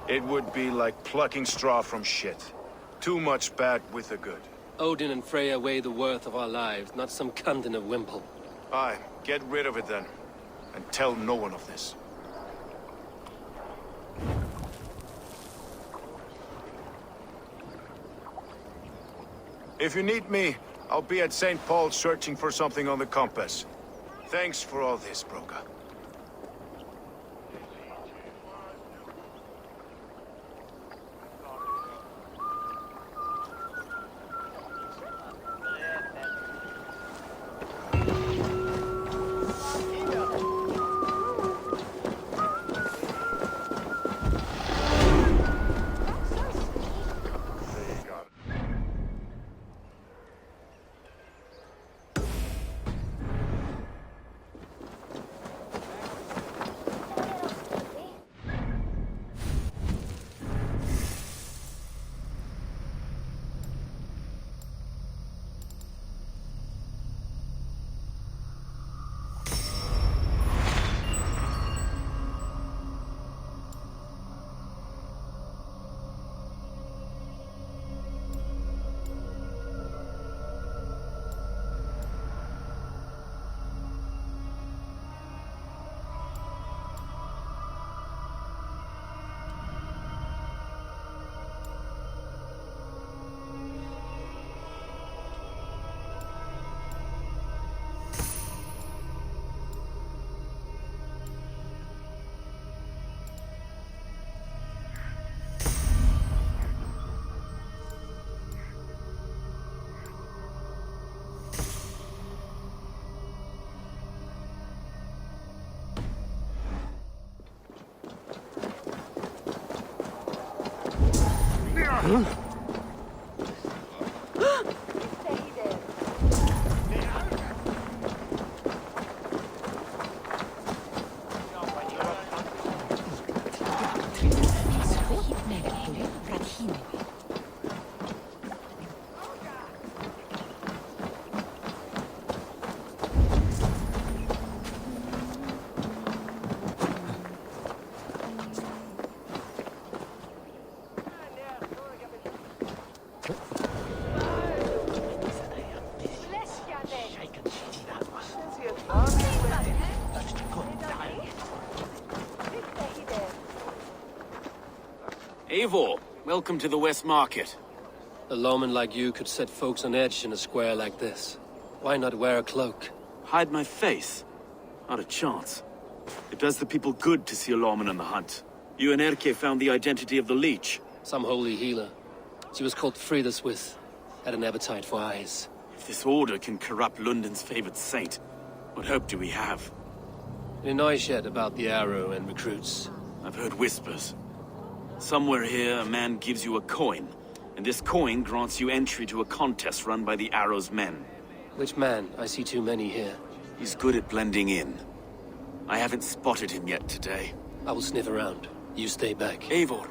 [SPEAKER 6] It would be like plucking straw from shit. Too much bad with the good.
[SPEAKER 2] Odin and Freya weigh the worth of our lives, not some cunt in a wimple.
[SPEAKER 6] Aye, get rid of it then. And tell no one of this. If you need me, I'll be at St. Paul's searching for something on the compass. Thanks for all this, Broca.
[SPEAKER 3] Eivor, welcome to the West Market.
[SPEAKER 2] A lawman like you could set folks on edge in a square like this. Why not wear a cloak?
[SPEAKER 3] Hide my face? Not a chance. It does the people good to see a lawman on the hunt. You and Erke found the identity of the leech.
[SPEAKER 2] Some holy healer. She was called Frida Swith. Had an appetite for eyes.
[SPEAKER 3] If this order can corrupt Lunden's favored saint, what hope do we have?
[SPEAKER 2] Any noise yet about the arrow and recruits?
[SPEAKER 3] I've heard whispers. Somewhere here, a man gives you a coin, and this coin grants you entry to a contest run by the Arrow's men.
[SPEAKER 2] Which man? I see too many here.
[SPEAKER 3] He's good at blending in. I haven't spotted him yet today.
[SPEAKER 2] I will sniff around. You stay back.
[SPEAKER 3] Eivor,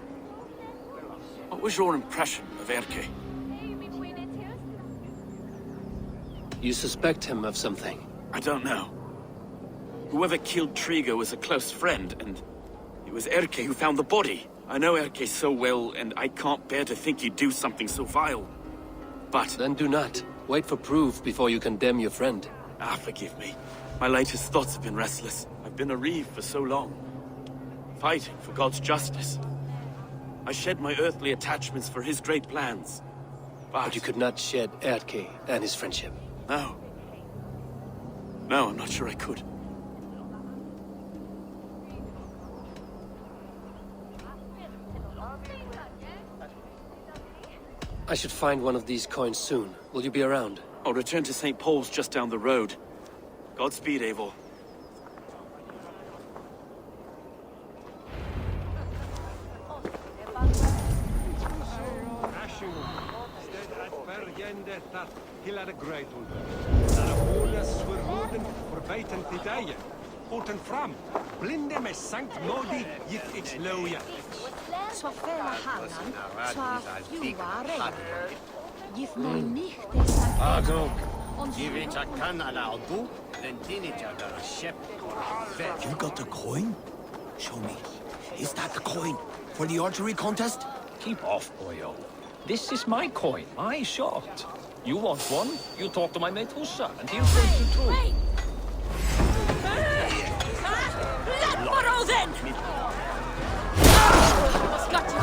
[SPEAKER 3] what was your impression of Erke?
[SPEAKER 2] You suspect him of something?
[SPEAKER 3] I don't know. Whoever killed Trigo was a close friend, and was Erke who found the body. I know Erke so well, and I can't bear to think he'd do something so vile. But...
[SPEAKER 2] Then do not. Wait for proof before you condemn your friend.
[SPEAKER 3] Forgive me. My latest thoughts have been restless. I've been a reeve for so long, fighting for God's justice. I shed my earthly attachments for his great plans.
[SPEAKER 2] But you could not shed Erke and his friendship.
[SPEAKER 3] No. No, I'm not sure I could.
[SPEAKER 2] I should find one of these coins soon. Will you be around?
[SPEAKER 3] I'll return to St. Paul's just down the road. Godspeed, Eivor.
[SPEAKER 13] Blinde med Sankt Modi gick ich loja.
[SPEAKER 7] Så fela hallan, så fjuare. Gif mig nicht dessa
[SPEAKER 12] Agog, Givita kan ala albu, then dinija gara shep.
[SPEAKER 14] You got the coin? Show me. Is that the coin for the archery contest?
[SPEAKER 9] Keep off, boyo. This is my coin, my shot. You want one? You talk to my mate Hussa, and he'll take you through.
[SPEAKER 8] Wait! Let then! What's got to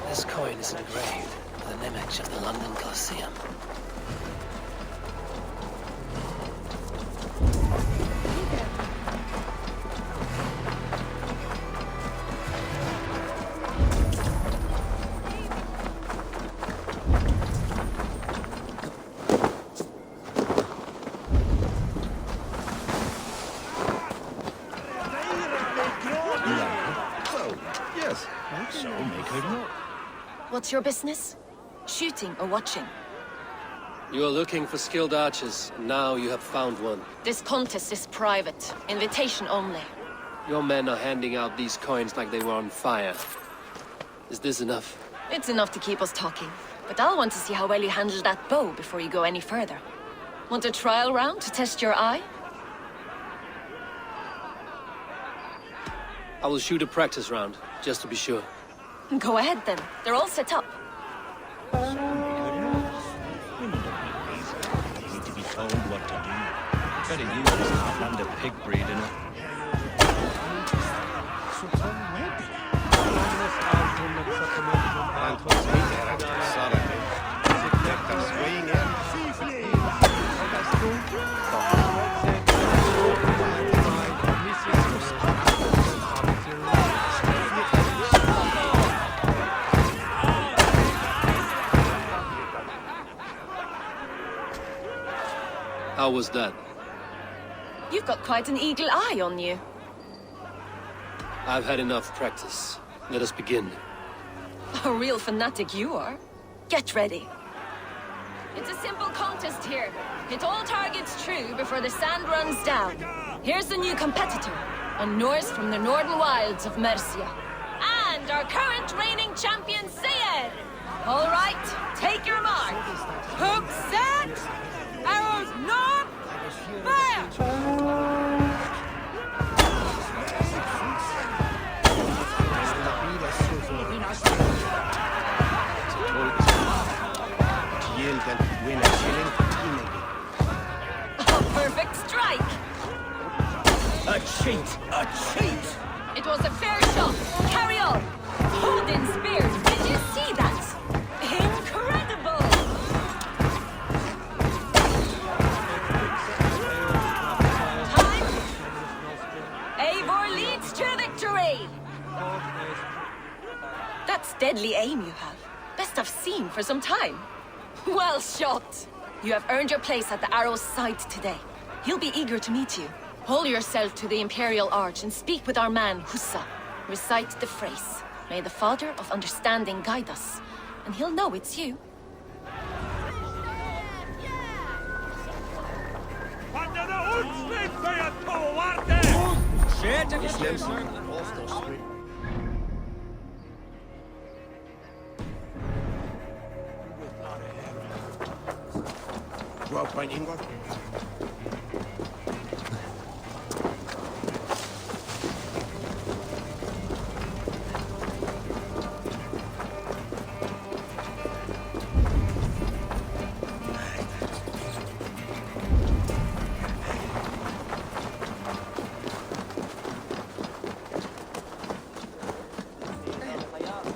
[SPEAKER 2] This coin is engraved with an image of the London Colosseum.
[SPEAKER 14] Yes. So make her know.
[SPEAKER 15] What's your business? Shooting or watching?
[SPEAKER 2] You are looking for skilled archers, and now you have found one.
[SPEAKER 15] This contest is private. Invitation only.
[SPEAKER 2] Your men are handing out these coins like they were on fire. Is this enough?
[SPEAKER 15] It's enough to keep us talking. But I'll want to see how well you handle that bow before you go any further. Want a trial round to test your eye?
[SPEAKER 2] I will shoot a practice round, just to be sure.
[SPEAKER 15] Go ahead then. They're all set up.
[SPEAKER 9] You need to be told what to do. Better use this Outlander pig breed in it.
[SPEAKER 2] How was that?
[SPEAKER 15] You've got quite an eagle eye on you.
[SPEAKER 2] I've had enough practice. Let us begin.
[SPEAKER 15] A real fanatic you are. Get ready. It's a simple contest here. Hit all targets true before the sand runs down. Here's the new competitor, a Norse from the northern wilds of Mercia. And our current reigning champion, Sayer. All right, take your mark. Hook set! Arrows north! Fire! A perfect strike!
[SPEAKER 12] A cheat! A cheat!
[SPEAKER 15] It was a fair shot. Carry on. Odin spears. Did you see that? Incredible! Time. Eivor leads to victory. That's deadly aim you have. Best I've seen for some time. Well shot. You have earned your place at the arrow's side today. He'll be eager to meet you. Hold yourself to the Imperial Arch and speak with our man, Hussa. Recite the phrase. May the Father of Understanding guide us, and he'll know it's you.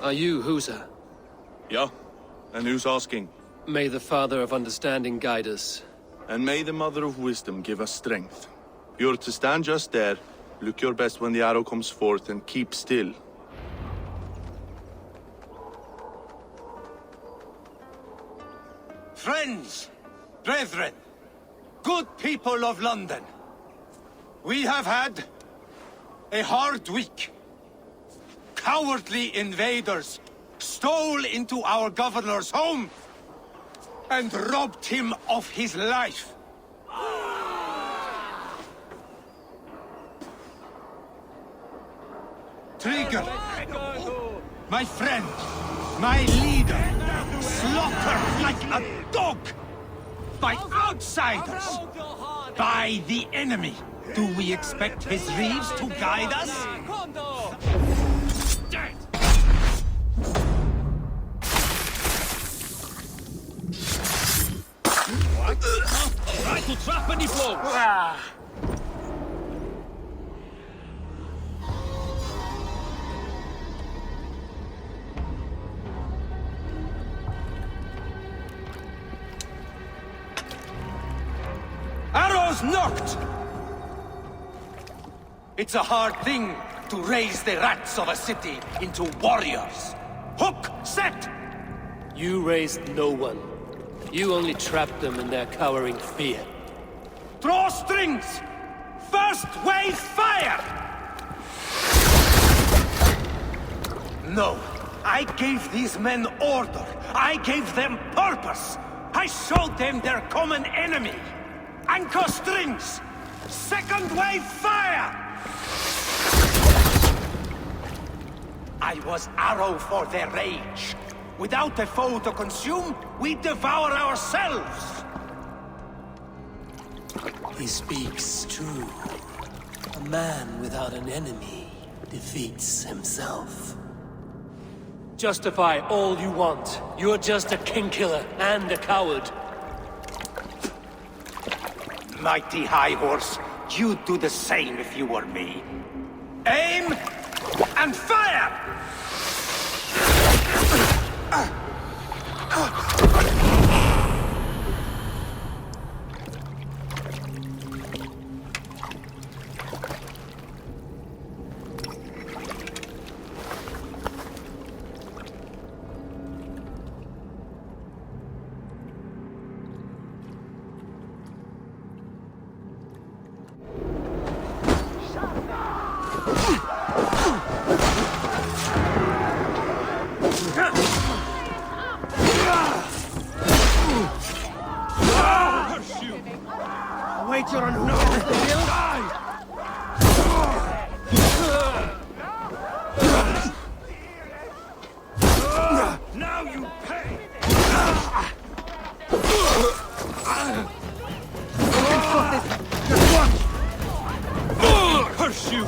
[SPEAKER 2] Are you Husa?
[SPEAKER 11] Yeah? And who's asking?
[SPEAKER 2] May the Father of Understanding guide us.
[SPEAKER 11] And may the Mother of Wisdom give us strength. You're to stand just there, look your best when the arrow comes forth, and keep still.
[SPEAKER 5] Friends, brethren, good people of London, we have had a hard week. Cowardly invaders stole into our governor's home and robbed him of his life. Trigger, my friend, my leader, slaughtered like a dog by outsiders, by the enemy. Do we expect his reeves to guide us?
[SPEAKER 9] Try to trap any flows!
[SPEAKER 5] Arrows knocked! It's a hard thing to raise the rats of a city into warriors. Hook set!
[SPEAKER 2] You raised no one. You only trapped them in their cowering fear.
[SPEAKER 5] Draw strings! First wave fire! No, I gave these men order. I gave them purpose. I showed them their common enemy. Anchor strings! Second wave fire! I was arrow for their rage. Without a foe to consume, we devour ourselves!
[SPEAKER 2] He speaks true. A man without an enemy defeats himself. Justify all you want. You're just a king-killer and a coward.
[SPEAKER 5] Mighty High Horse, you'd do the same if you were me. Aim and fire! Wait your Now you pay! Curse you!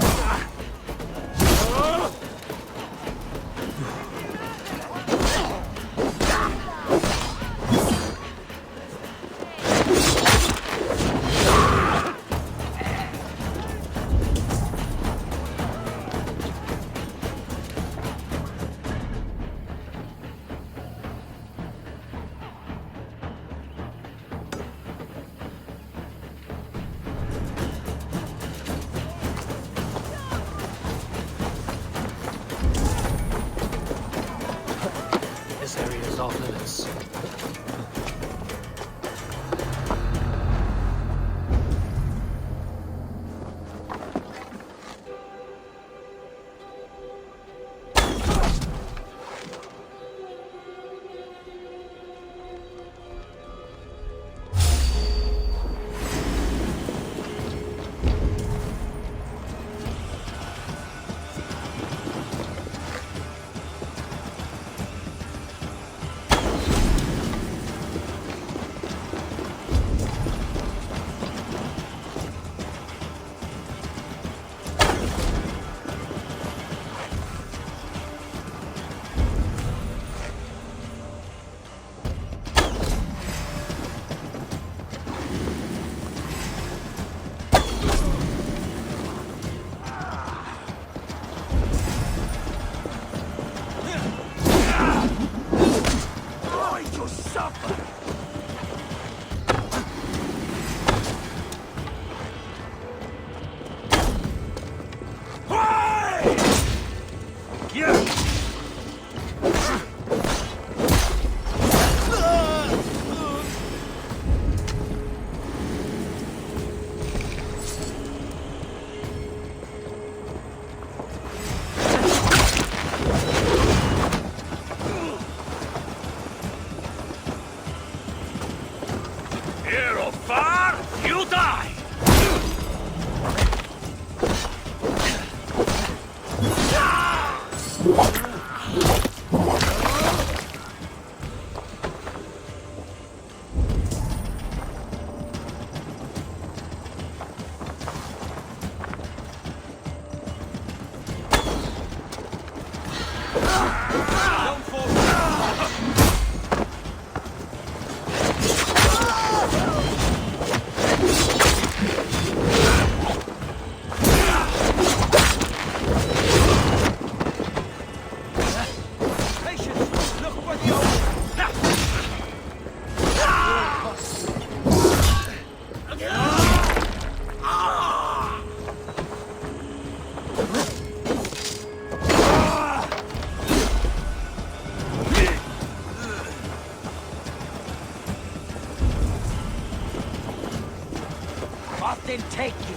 [SPEAKER 5] Often take you.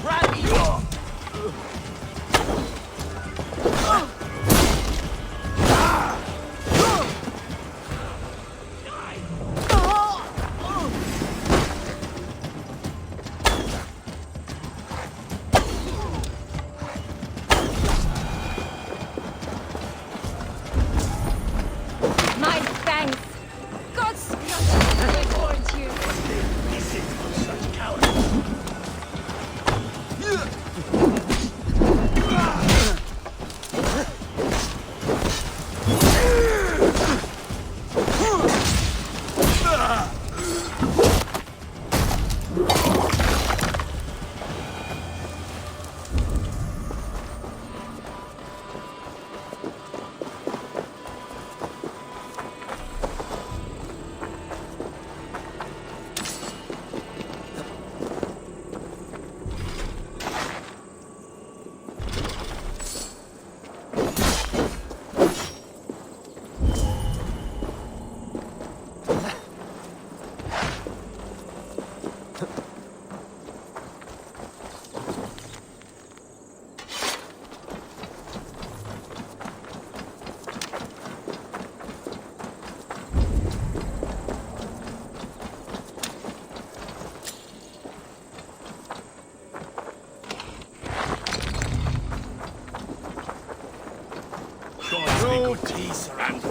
[SPEAKER 5] Run!
[SPEAKER 15] My thanks. God's reward you.
[SPEAKER 5] This is for such cowardice.
[SPEAKER 6] Gods be good to you, and